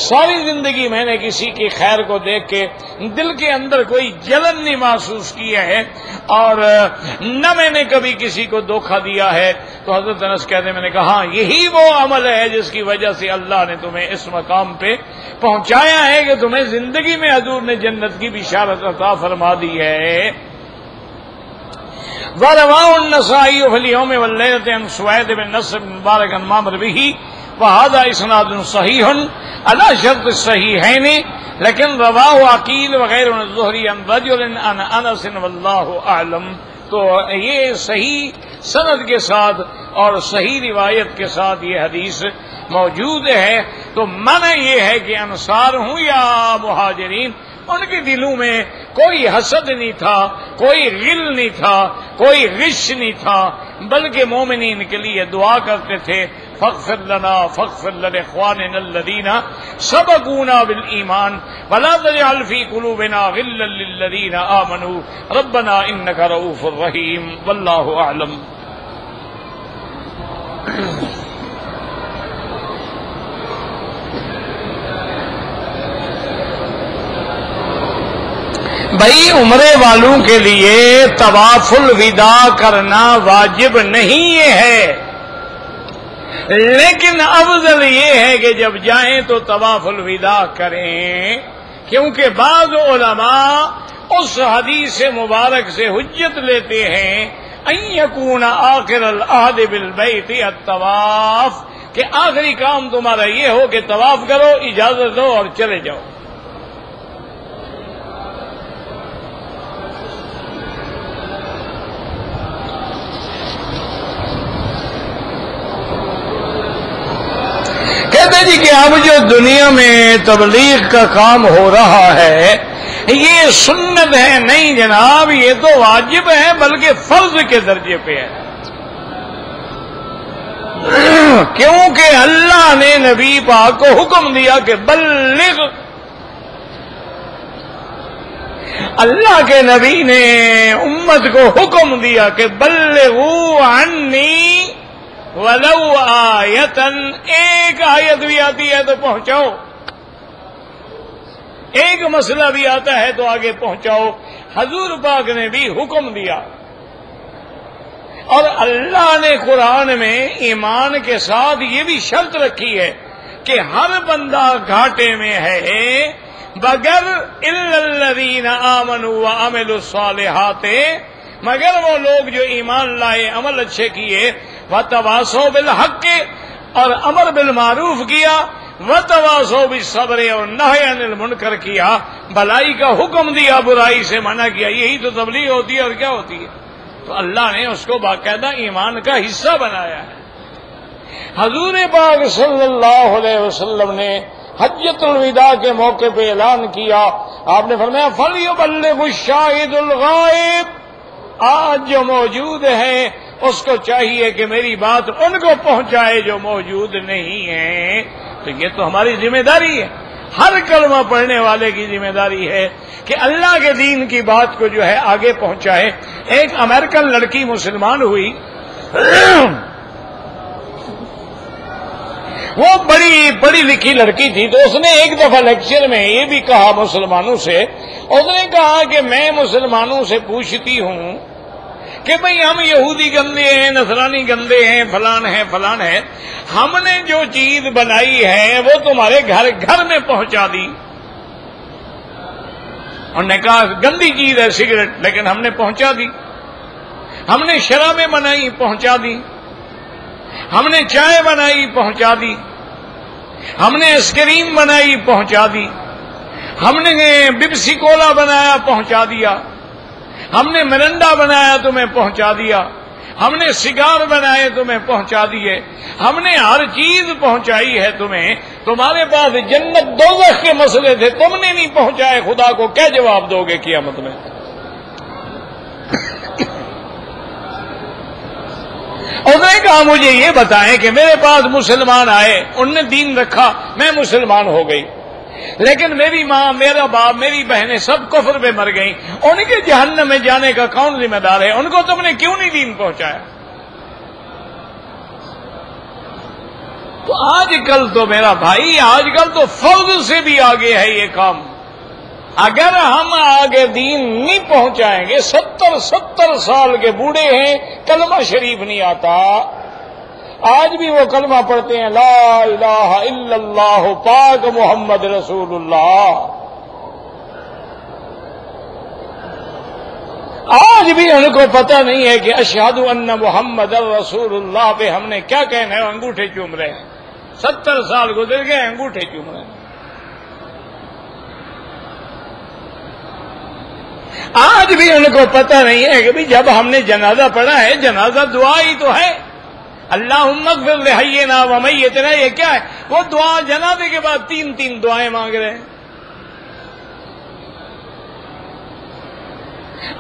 ساری زندگی میں نے کسی کی خیر کو دیکھ کے دل کے اندر کوئی جلن نہیں محسوس کیا ہے، اور نہ میں نے کبھی کسی کو دھوکہ دیا ہے. تو حضرت انس کہتے ہیں میں نے کہا ہاں یہی وہ عمل ہے جس کی وجہ سے اللہ نے تمہیں اس مقام پہ پہنچایا ہے کہ تمہیں زندگی میں حضور نے جنت کی بشارت عطا فرما دی ہے. ورواه النسائی فی اليوم واللیلۃ عن سوید بن نصر بن مبارک عن معمر به وهذا اسناد صحیح على شرط الصحیحین، لیکن رواه عقیل وغیر من الزہری عن رجل عن انس واللہ اعلم. تو یہ صحیح سند کے ساتھ اور صحیح روایت کے ساتھ یہ حدیث موجود ہے. تو معنی یہ ہے کہ انصار ہوں یا مہاجرین، ان کے دلوں میں کوئی حسد نہیں تھا، کوئی غل نہیں تھا، کوئی غش نہیں تھا، بلکہ مومنین کے لیے دعا کرتے تھے فاغفر لنا فاغفر لاخواننا الذين سبقونا بالایمان ولا تجعل في قلوبنا غلا للذين آمنوا ربنا انك رؤوف رحیم. واللہ اعلم. بھائی عمرے والوں کے لیے طواف الوداع کرنا واجب نہیں یہ ہے، لیکن افضل یہ ہے کہ جب جائیں تو طواف الوداع کریں، کیونکہ بعض علماء اس حدیث مبارک سے حجت لیتے ہیں ان یکون آخر العہد بالبیت الطواف، کہ آخری کام تمہارا یہ ہو کہ طواف کرو، اجازت دو اور چلے جاؤ. کہتے جی کہ اب جو دنیا میں تبلیغ کا کام ہو رہا ہے یہ سنت ہے؟ نہیں جناب، یہ تو واجب ہے، بلکہ فرض کے درجے پہ ہے، کیونکہ اللہ نے نبی پاک کو حکم دیا کہ بلغ، اللہ کے نبی نے امت کو حکم دیا کہ بلغوا عنی ولو آیتن، ایک آیت بھی آتی ہے تو پہنچاؤ، ایک مسئلہ بھی آتا ہے تو آگے پہنچاؤ۔ حضور پاک نے بھی حکم دیا، اور اللہ نے قرآن میں ایمان کے ساتھ یہ بھی شرط رکھی ہے کہ ہر بندہ گھاٹے میں ہے بغیر الا الذین آمنوا وعملوا الصالحات، مگر وہ لوگ جو ایمان لائے، عمل اچھے کیے، وتواصوا بالحق، اور امر بالمعروف کیا، وتواصوا بالصبر، اور نہی عن المنکر کیا، بھلائی کا حکم دیا، برائی سے منع کیا، یہی تو تبلیغ ہوتی ہے، اور کیا ہوتی ہے؟ تو اللہ نے اس کو باقاعدہ ایمان کا حصہ بنایا ہے۔ حضور پاک صلی اللہ علیہ وسلم نے حجۃ الوداع کے موقع پہ اعلان کیا، آپ نے فرمایا فَلْيُبَلِّغُ الشَّاهِدُ الْغَائِبُ، آج جو موجود ہیں اس کو چاہیے کہ میری بات ان کو پہنچائے جو موجود نہیں ہیں۔ تو یہ تو ہماری ذمہ داری ہے، ہر کلمہ پڑھنے والے کی ذمہ داری ہے کہ اللہ کے دین کی بات کو جو ہے آگے پہنچائے۔ ایک امریکن لڑکی مسلمان ہوئی، وہ بڑی پڑھی لکھی لڑکی تھی، تو اس نے ایک دفعہ لیکچر میں یہ بھی کہا مسلمانوں سے، اس نے کہا کہ میں مسلمانوں سے پوچھتی ہوں کہ بھئی ہم یہودی گندے ہیں، نصرانی گندے ہیں، فلان ہیں فلان ہے، ہم نے جو چیز بنائی ہے وہ تمہارے گھر گھر میں پہنچا دی۔ انہوں نے کہا گندی چیز ہے سگریٹ، لیکن ہم نے پہنچا دی۔ ہم نے شرابیں بنائی، پہنچا دی۔ ہم نے چائے بنائی، پہنچا دی۔ ہم نے آئس کریم بنائی، پہنچا دی۔ ہم نے بپسی کولا بنایا، پہنچا دیا۔ ہم نے مرنڈا بنایا، تمہیں پہنچا دیا۔ ہم نے سگار بنائے، تمہیں پہنچا دیے۔ ہم نے ہر چیز پہنچائی ہے تمہیں۔ تمہارے پاس جنت دوزخ کے مسئلے تھے، تم نے نہیں پہنچائے، خدا کو کیا جواب دو گے قیامت میں؟ اس نے کہا مجھے یہ بتائیں کہ میرے پاس مسلمان آئے، انہوں نے دین رکھا، میں مسلمان ہو گئی، لیکن میری ماں، میرا باپ، میری بہنیں سب کفر پہ مر گئیں، ان کے جہنم میں جانے کا کون ذمہ دار ہے؟ ان کو تم نے کیوں نہیں دین پہنچایا؟ تو آج کل تو میرا بھائی، آج کل تو فرض سے بھی آگے ہے یہ کام۔ اگر ہم آگے دین نہیں پہنچائیں گے، 70 سال کے بوڑھے ہیں، کلمہ شریف نہیں آتا، آج بھی وہ کلمہ پڑھتے ہیں لا الہ الا اللہ پاک محمد رسول اللہ، آج بھی ان کو پتہ نہیں ہے کہ اشہد ان محمد رسول اللہ پہ ہم نے کیا کہنا ہے، انگوٹھے چوم رہے ہیں۔ 70 سال گزر گئے، انگوٹھے چوم رہے ہیں۔ آج بھی ان کو پتہ نہیں ہے کہ جب ہم نے جنازہ پڑھا ہے، جنازہ دعا ہی تو ہے، اللہم اغفر لحینا و میتنا، یہ کیا ہے؟ وہ دعا جنازے کے بعد 3 دعائیں مانگ رہے ہیں۔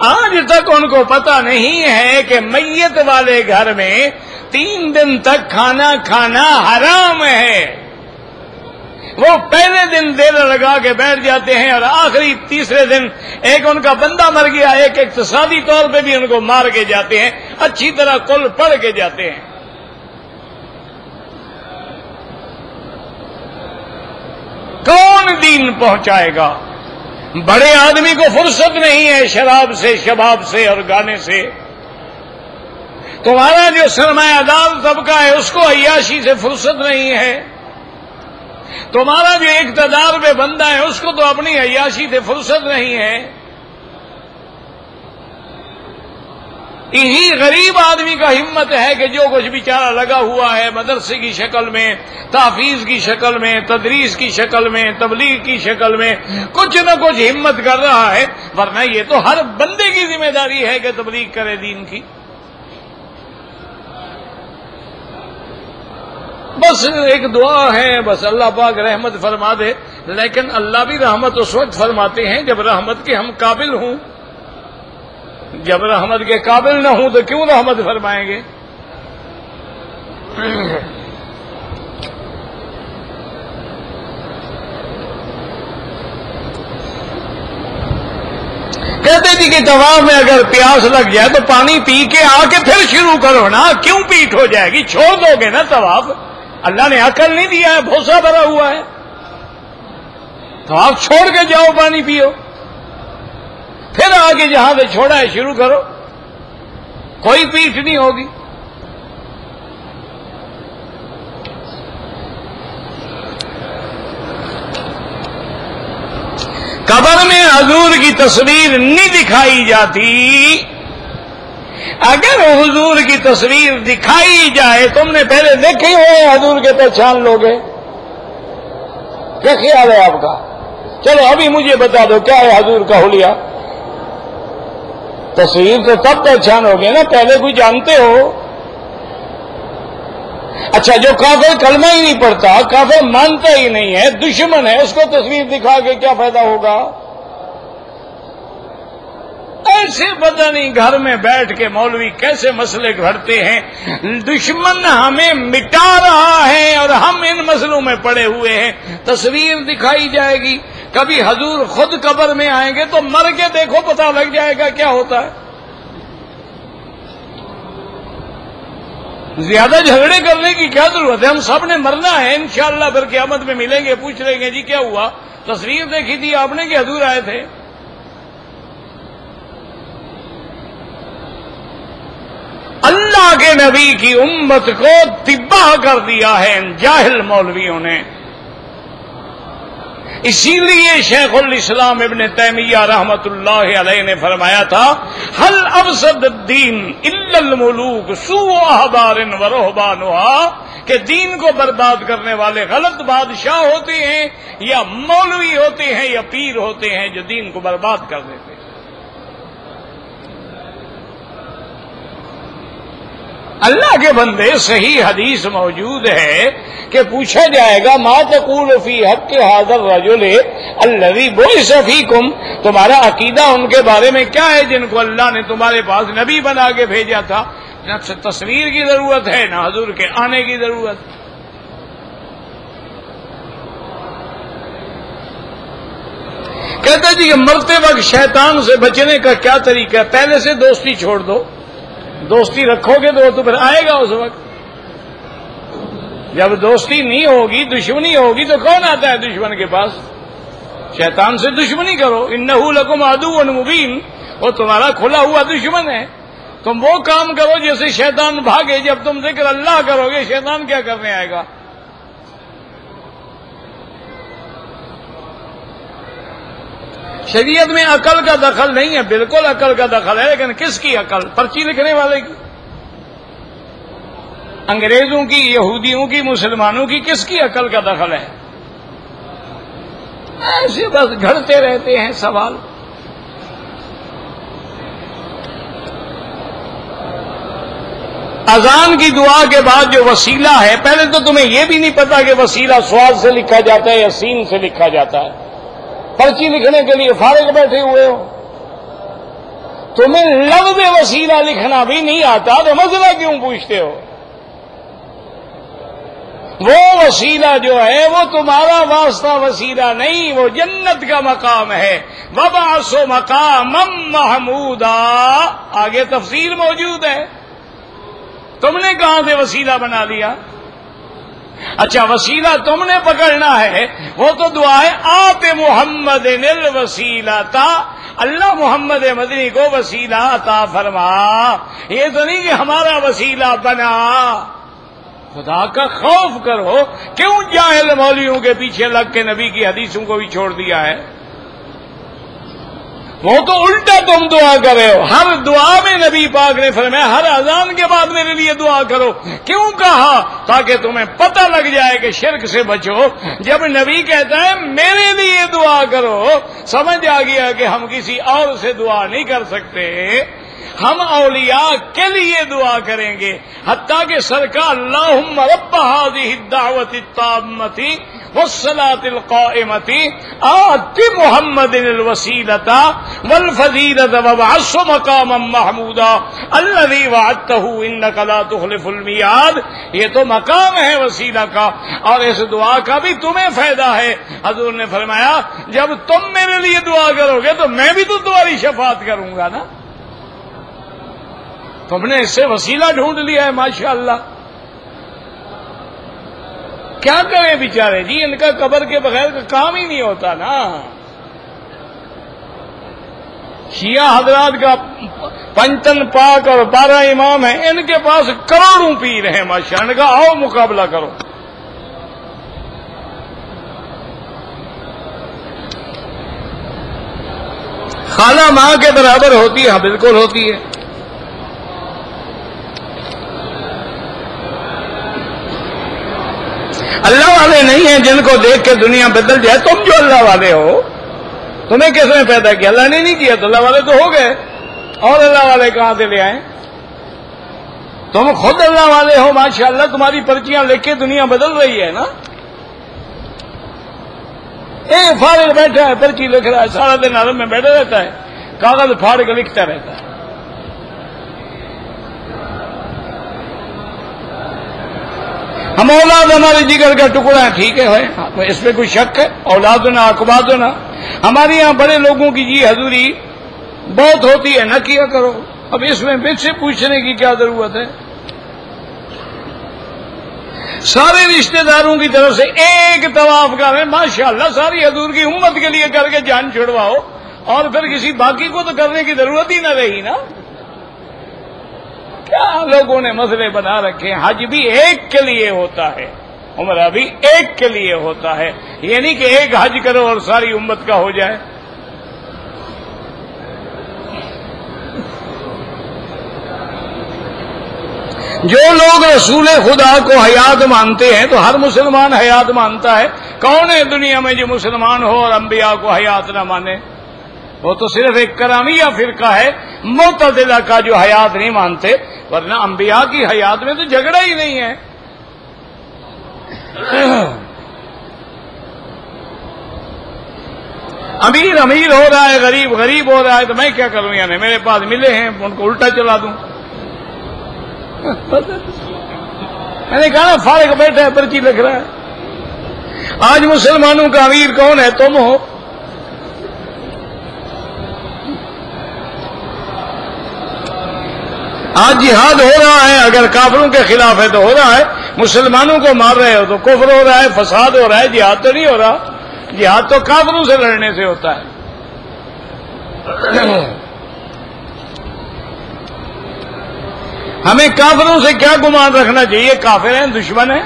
آج تک ان کو پتہ نہیں ہے کہ میت والے گھر میں 3 دن تک کھانا کھانا حرام ہے۔ وہ پہلے دن دیر لگا کے بیٹھ جاتے ہیں، اور آخری تیسرے دن ایک ان کا بندہ مر گیا، ایک اقتصادی طور پہ بھی ان کو مار کے جاتے ہیں، اچھی طرح کل پڑھ کے جاتے ہیں۔ کون دین پہنچائے گا؟ بڑے آدمی کو فرصت نہیں ہے شراب سے، شباب سے اور گانے سے۔ تمہارا جو سرمایہ دار طبقہ ہے اس کو عیاشی سے فرصت نہیں ہے۔ تمہارا جو اقتدار پہ بندہ ہے اس کو تو اپنی عیاشی سے فرصت نہیں ہے۔ یہی غریب آدمی کا ہمت ہے کہ جو کچھ بیچارہ لگا ہوا ہے، مدرسے کی شکل میں، تحفیظ کی شکل میں، تدریس کی شکل میں، تبلیغ کی شکل میں کچھ نہ کچھ ہمت کر رہا ہے، ورنہ یہ تو ہر بندے کی ذمہ داری ہے کہ تبلیغ کرے دین کی۔ بس ایک دعا ہے، بس اللہ پاک رحمت فرما دے، لیکن اللہ بھی رحمت اس وقت فرماتے ہیں جب رحمت کے ہم قابل ہوں، جب رحمت کے قابل نہ ہوں تو کیوں رحمت فرمائیں گے؟ کہتے جی کہ طواف میں اگر پیاس لگ جائے تو پانی پی کے آ کے پھر شروع کرو نا، کیوں پیٹ ہو جائے گی؟ چھوڑ دو گے نا طواف؟ اللہ نے عقل نہیں دیا ہے، بھوسا بھرا ہوا ہے، طواف چھوڑ کے جاؤ، پانی پیو، پھر آگے جہاں سے چھوڑا ہے شروع کرو، کوئی پیٹ نہیں ہوگی۔ قبر میں حضور کی تصویر نہیں دکھائی جاتی، اگر حضور کی تصویر دکھائی جائے، تم نے پہلے دیکھے ہوئے حضور کے پہچان لوگے؟ کیا خیال ہے آپ کا؟ چلو ابھی مجھے بتا دو کیا ہے حضور کا حلیہ؟ تصویر تو تب پہچان ہوگی نا، پہلے کوئی جانتے ہو؟ اچھا جو کافر کلمہ ہی نہیں پڑھتا، کافر مانتا ہی نہیں ہے، دشمن ہے، اس کو تصویر دکھا کے کیا فائدہ ہوگا؟ ایسے پتہ نہیں گھر میں بیٹھ کے مولوی کیسے مسئلے گھڑتے ہیں، دشمن ہمیں مٹا رہا ہے اور ہم ان مسئلوں میں پڑے ہوئے ہیں۔ تصویر دکھائی جائے گی، کبھی حضور خود قبر میں آئیں گے تو مر کے دیکھو، پتہ لگ جائے گا کیا ہوتا ہے۔ زیادہ جھگڑے کرنے کی کیا ضرورت ہے؟ ہم سب نے مرنا ہے انشاءاللہ، پھر قیامت میں ملیں گے، پوچھ لیں گے جی کیا ہوا، تصویر دیکھی تھی آپ نے کہ حضور آئے تھے؟ اللہ کے نبی کی امت کو تباہ کر دیا ہے ان جاہل مولویوں نے۔ اسی لیے شیخ الاسلام ابن تیمیہ رحمت اللہ علیہ نے فرمایا تھا، حل افسد الدین الا الملوک سوء احبار و رہبانها، کہ دین کو برباد کرنے والے غلط بادشاہ ہوتے ہیں یا مولوی ہوتے ہیں یا پیر ہوتے ہیں جو دین کو برباد کر دیتے ہیں۔ اللہ کے بندے، صحیح حدیث موجود ہے کہ پوچھا جائے گا ما تقول فی حق ھذا الرجل الذی بعث فیکم، تمہارا عقیدہ ان کے بارے میں کیا ہے جن کو اللہ نے تمہارے پاس نبی بنا کے بھیجا تھا؟ نہ تصویر کی ضرورت ہے نہ حضور کے آنے کی ضرورت۔ کہتے جی کہ مرتے وقت شیطان سے بچنے کا کیا طریقہ ہے؟ پہلے سے دوستی چھوڑ دو، دوستی رکھو گے تو پھر آئے گا اس وقت۔ جب دوستی نہیں ہوگی، دشمنی ہوگی، تو کون آتا ہے دشمن کے پاس؟ شیطان سے دشمنی کرو، انہ لکم عدو مبین، وہ تمہارا کھلا ہوا دشمن ہے۔ تم وہ کام کرو جیسے شیطان بھاگے، جب تم ذکر اللہ کرو گے شیطان کیا کرنے آئے گا؟ شریعت میں عقل کا دخل نہیں ہے، بالکل عقل کا دخل ہے، لیکن کس کی عقل؟ پرچی لکھنے والے کی، انگریزوں کی، یہودیوں کی، مسلمانوں کی، کس کی عقل کا دخل ہے؟ ایسے بس گھڑتے رہتے ہیں سوال۔ اذان کی دعا کے بعد جو وسیلہ ہے، پہلے تو تمہیں یہ بھی نہیں پتا کہ وسیلہ سواد سے لکھا جاتا ہے یا سین سے لکھا جاتا ہے، پرچی لکھنے کے لیے فارغ بیٹھے ہوئے ہو، تمہیں لفظ وسیلہ لکھنا بھی نہیں آتا تو مسئلہ کیوں پوچھتے ہو؟ وہ وسیلہ جو ہے وہ تمہارا واسطہ وسیلہ نہیں، وہ جنت کا مقام ہے۔ وَبَعَثُ مَقَامًا مَحْمُودًا، آگے تفسیر موجود ہے۔ تم نے کہاں سے وسیلہ بنا لیا؟ اچھا وسیلہ تم نے پکڑنا ہے، وہ تو دعا ہے آت محمد الوسیلہ تا، اللہ محمد مدنی کو وسیلہ عطا فرما، یہ تو نہیں کہ ہمارا وسیلہ بنا۔ خدا کا خوف کرو، کیوں جاہل مولویوں کے پیچھے لگ کے نبی کی حدیثوں کو بھی چھوڑ دیا ہے؟ وہ تو الٹا تم دعا کر رہے ہو، ہر دعا میں نبی پاک نے فرمایا ہر اذان کے بعد میرے لیے دعا کرو، کیوں کہا؟ تاکہ تمہیں پتہ لگ جائے کہ شرک سے بچو۔ جب نبی کہتا ہے میرے لیے دعا کرو، سمجھ آ گیا کہ ہم کسی اور سے دعا نہیں کر سکتے۔ ہم اولیاء کے لیے دعا کریں گے، حتیٰ کہ سرکار اللہم رب هذه الدعوة التامة والصلاة القائمة آت محمد الوسیلة والفضیلة وابعثه مقاما محمودا الذي وعدته انك لا تخلف الميعاد. یہ تو مقام ہے وسیلہ کا، اور اس دعا کا بھی تمہیں فائدہ ہے. حضور نے فرمایا جب تم میرے لیے دعا کرو گے تو میں بھی تو تمہاری شفاعت کروں گا نا. تم نے اس سے وسیلہ ڈھونڈ لیا ہے ماشاءاللہ. کیا کریں بیچارے جی، ان کا قبر کے بغیر کا کام ہی نہیں ہوتا نا. شیعہ حضرات کا پنچن پاک اور 12 امام ہیں، ان کے پاس کروڑوں پیر ہیں ماشاءاللہ. ان کا آؤ مقابلہ کرو. خالہ ماں کے برابر ہوتی ہے؟ ہاں بالکل ہوتی ہے. اللہ والے نہیں ہیں جن کو دیکھ کے دنیا بدل جائے. تم جو اللہ والے ہو، تمہیں کس نے پیدا کیا؟ اللہ نے نہیں کیا تو اللہ والے تو ہو گئے. اور اللہ والے کہاں سے لے آئے؟ تم خود اللہ والے ہو ماشاءاللہ. تمہاری پرچیاں لکھ کے دنیا بدل رہی ہے نا. فارغ بیٹھا ہے، پرچی لکھ رہا ہے، سارا دن عالم میں بیٹھا رہتا ہے، کاغذ پھاڑ کے لکھتا رہتا ہے. ہم اولاد ہمارے جگر کا ٹکڑا ہے، ٹھیک ہے، اس پہ کوئی شک ہے؟ اولاد نہ اقباد نہ. ہمارے یہاں بڑے لوگوں کی جی حضوری بہت ہوتی ہے، نہ کیا کرو. اب اس میں مجھ سے پوچھنے کی کیا ضرورت ہے؟ سارے رشتہ داروں کی طرف سے ایک طواف کریں ماشاءاللہ، ساری حضور کی امت کے لیے کر کے جان چھڑواؤ، اور پھر کسی باقی کو تو کرنے کی ضرورت ہی نہ رہی نا. کیا لوگوں نے مسئلے بنا رکھے ہیں. حج بھی ایک کے لیے ہوتا ہے، عمرہ بھی ایک کے لیے ہوتا ہے. یہ نہیں کہ ایک حج کرو اور ساری امت کا ہو جائے. جو لوگ رسول خدا کو حیات مانتے ہیں تو ہر مسلمان حیات مانتا ہے. کون ہے دنیا میں جو مسلمان ہو اور انبیاء کو حیات نہ مانے؟ وہ تو صرف ایک کرامیہ فرقہ ہے معتزلہ کا جو حیات نہیں مانتے، ورنہ انبیاء کی حیات میں تو جھگڑا ہی نہیں ہے. امیر امیر ہو رہا ہے، غریب غریب ہو رہا ہے، تو میں کیا کروں؟ یعنی میرے پاس ملے ہیں ان کو الٹا چلا دوں؟ میں نے کہا نا فارغ بیٹھا ہے، پرچی لکھ رہا ہے. آج مسلمانوں کا امیر کون ہے؟ تم ہو. آج جہاد ہو رہا ہے، اگر کافروں کے خلاف ہے تو ہو رہا ہے. مسلمانوں کو مار رہے ہو تو کفر ہو رہا ہے، فساد ہو رہا ہے. جہاد تو نہیں ہو رہا. جہاد تو کافروں سے لڑنے سے ہوتا ہے. ہمیں کافروں سے کیا گمان رکھنا چاہیے؟ کافر ہیں، دشمن ہیں.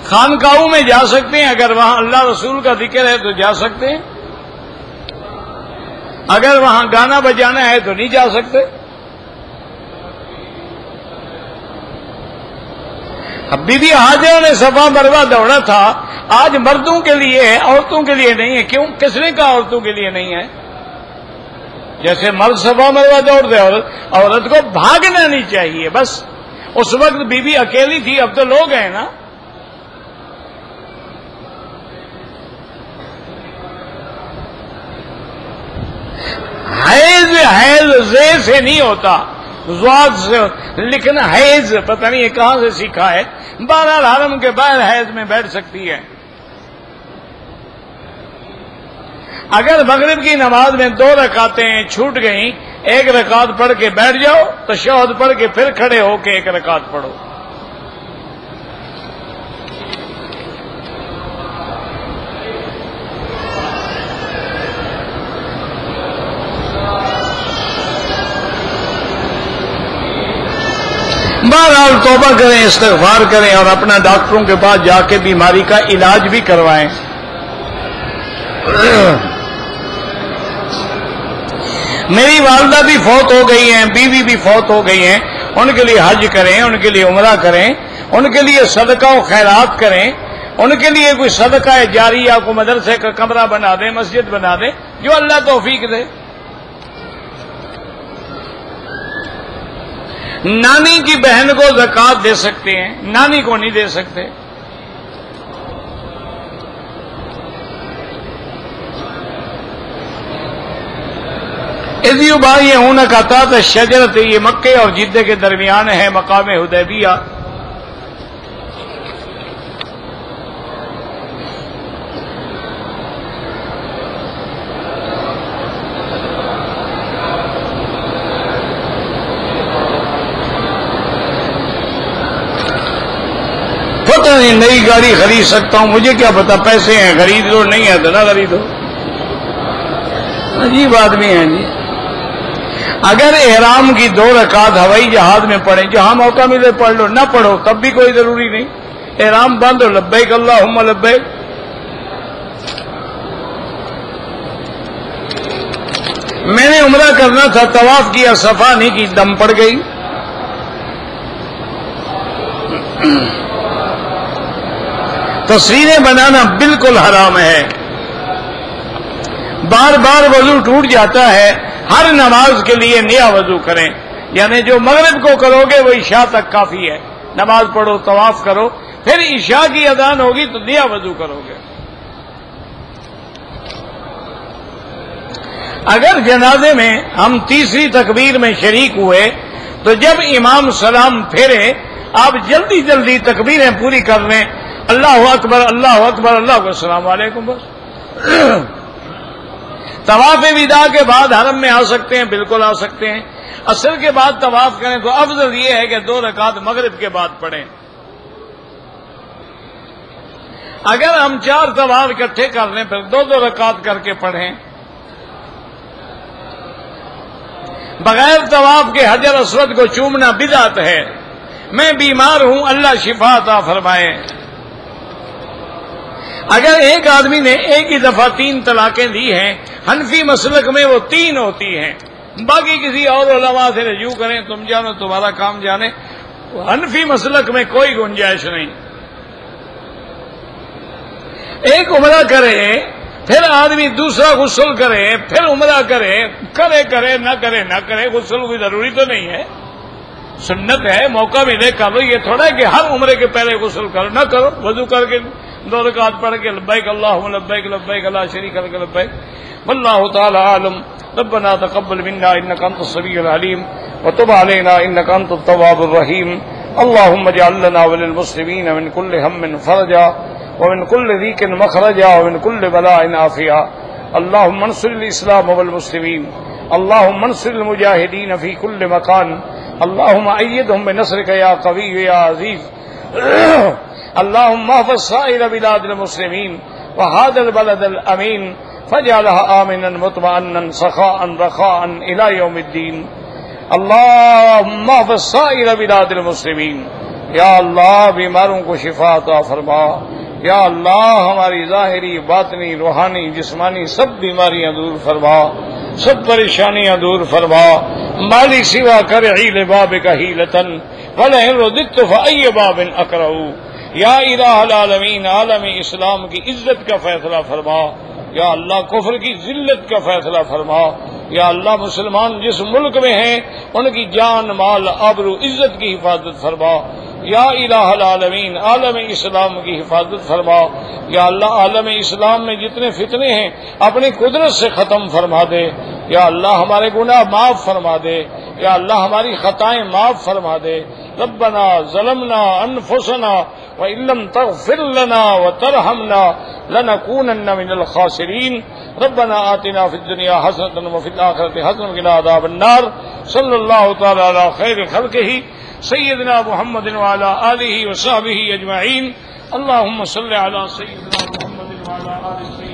خانقاہوں میں جا سکتے ہیں، اگر وہاں اللہ رسول کا ذکر ہے تو جا سکتے ہیں. اگر وہاں گانا بجانا ہے تو نہیں جا سکتے. اب بی بی ہاجرہ نے صفا مروہ دوڑا تھا. آج مردوں کے لیے ہے، عورتوں کے لیے نہیں ہے. کیوں؟ کس نے کہا عورتوں کے لیے نہیں ہے؟ جیسے مرد صفا مروہ دوڑ دے، عورت کو بھاگنا نہیں چاہیے. بس اس وقت بی بی اکیلی تھی، اب تو لوگ ہیں نا. حیض زے سے نہیں ہوتا، زواد سے. لیکن حیض پتہ نہیں یہ کہاں سے سیکھا ہے. بہرحال حرم کے باہر حیض میں بیٹھ سکتی ہے. اگر مغرب کی نماز میں 2 رکعتیں چھوٹ گئیں، 1 رکعت پڑھ کے بیٹھ جاؤ، تشہد پڑھ کے پھر کھڑے ہو کے 1 رکعت پڑھو. بہرحال توبہ کریں، استغفار کریں، اور اپنا ڈاکٹروں کے پاس جا کے بیماری کا علاج بھی کروائیں. میری والدہ بھی فوت ہو گئی ہیں، بیوی بھی فوت ہو گئی ہیں. ان کے لیے حج کریں، ان کے لیے عمرہ کریں، ان کے لیے صدقہ و خیرات کریں، ان کے لیے کوئی صدقہ جاریہ کو مدرسے کا کمرہ بنا دیں، مسجد بنا دیں، جو اللہ توفیق دے. نانی کی بہن کو زکوٰۃ دے سکتے ہیں، نانی کو نہیں دے سکتے۔ اذ یبایعونک تحت الشجرۃ، یہ مکے اور جدہ کے درمیان ہے، مقام حدیبیہ۔ پتہ نہیں نئی گاڑی خرید سکتا ہوں، مجھے کیا پتا، پیسے ہیں خرید لو، نہیں ہے تو نہ خریدو۔ عجیب آدمی ہیں جی۔ اگر احرام کی 2 رکعت ہوائی جہاز میں پڑھیں، جہاں موقع ملے پڑھ لو، نہ پڑھو تب بھی کوئی ضروری نہیں، احرام بند ہو، لبیک اللہم لبیک۔ میں نے عمرہ کرنا تھا، طواف کیا، صفا نہیں کی، دم پڑ گئی۔ تصویریں بنانا بالکل حرام ہے، بار بار وضو ٹوٹ جاتا ہے، ہر نماز کے لیے نیا وضو کریں، یعنی جو مغرب کو کرو گے وہ عشاء تک کافی ہے، نماز پڑھو، طواف کرو، پھر عشاء کی اذان ہوگی تو نیا وضو کرو گے۔ اگر جنازے میں ہم تیسری تکبیر میں شریک ہوئے تو جب امام سلام پھیرے آپ جلدی جلدی تکبیریں پوری کر لیں، اللہ اکبر اللہ اکبر اللہ اکبر، السلام علیکم، بس۔ طواف وداع کے بعد حرم میں آ سکتے ہیں، بالکل آ سکتے ہیں۔ عصر کے بعد طواف کریں تو افضل یہ ہے کہ 2 رکعت مغرب کے بعد پڑھیں۔ اگر ہم 4 طواف اکٹھے کر لیں پھر 2 رکعت کر کے پڑھیں۔ بغیر طواف کے حجر اسود کو چومنا بدعت ہے۔ میں بیمار ہوں، اللہ شفا عطا فرمائے۔ اگر ایک آدمی نے ایک ہی دفعہ 3 طلاقیں دی ہیں، حنفی مسلک میں وہ 3 ہوتی ہیں، باقی کسی اور علماء سے رجوع کریں، تم جانو تمہارا کام جانے، حنفی مسلک میں کوئی گنجائش نہیں۔ ایک عمرہ کرے پھر آدمی دوسرا غسل کرے پھر عمرہ کرے، کرے نہ کرے، غسل کوئی ضروری تو نہیں ہے، سنت ہے، موقع ملے کر لو، یہ تھوڑا ہے کہ ہر عمرے کے پہلے غسل کرو، نہ کرو، وضو کر کے 2 رکعت پڑھ کے لبیک اللہم لبیک لبیک لا شریک لک لبیک، واللہ تعالی عالم۔ ربنا تقبل منا انک انت السمیع العلیم وتب علینا انک انت التواب الرحیم۔ اللهم اجعل لنا وللمسلمین من كل هم فرجا ومن كل ضيق مخرجا ومن كل بلاء عافيا۔ اللهم انصر الاسلام والمسلمين، اللهم انصر المجاهدين في كل مكان، اللهم أيدهم بنصرك يا قوي يا عزيز۔ اللهم احفظ سائر بلاد المسلمين وهذا البلد الأمين فاجعلها آمنا مطمئنا سخاء رخاء إلى يوم الدين۔ اللهم احفظ سائر بلاد المسلمين، یا اللہ بیماروں کو شفا عطا فرما، یا اللہ ہماری ظاہری باطنی روحانی جسمانی سب بیماریاں دور فرما، سب پریشانیاں دور فرما۔ مالی سوا کرعی لبابک حیلتن ولئن رددت فأی باب اقرع۔ یا الہ العالمین، عالم اسلام کی عزت کا فیصلہ فرما، یا اللہ کفر کی ذلت کا فیصلہ فرما، یا اللہ مسلمان جس ملک میں ہیں ان کی جان مال آبرو عزت کی حفاظت فرما، یا الہ العالمین عالم اسلام کی حفاظت فرما، یا اللہ عالم اسلام میں جتنے فتنے ہیں اپنی قدرت سے ختم فرما دے، یا اللہ ہمارے گناہ معاف فرما دے، یا اللہ ہماری خطائیں معاف فرما دے۔ ربنا ظلمنا انفسنا وان لم تغفر لنا وترحمنا لنكونن من الخاسرین۔ ربنا آتنا فی الدنیا حسنة وفی الآخرة حسنة وقنا عذاب النار۔ صلی اللہ تعالی علی خیر خلقہ سیدنا محمد وعلى آلہ وصحبہ اجمعین۔ اللہم صل علی سیدنا محمد وعلى آلہ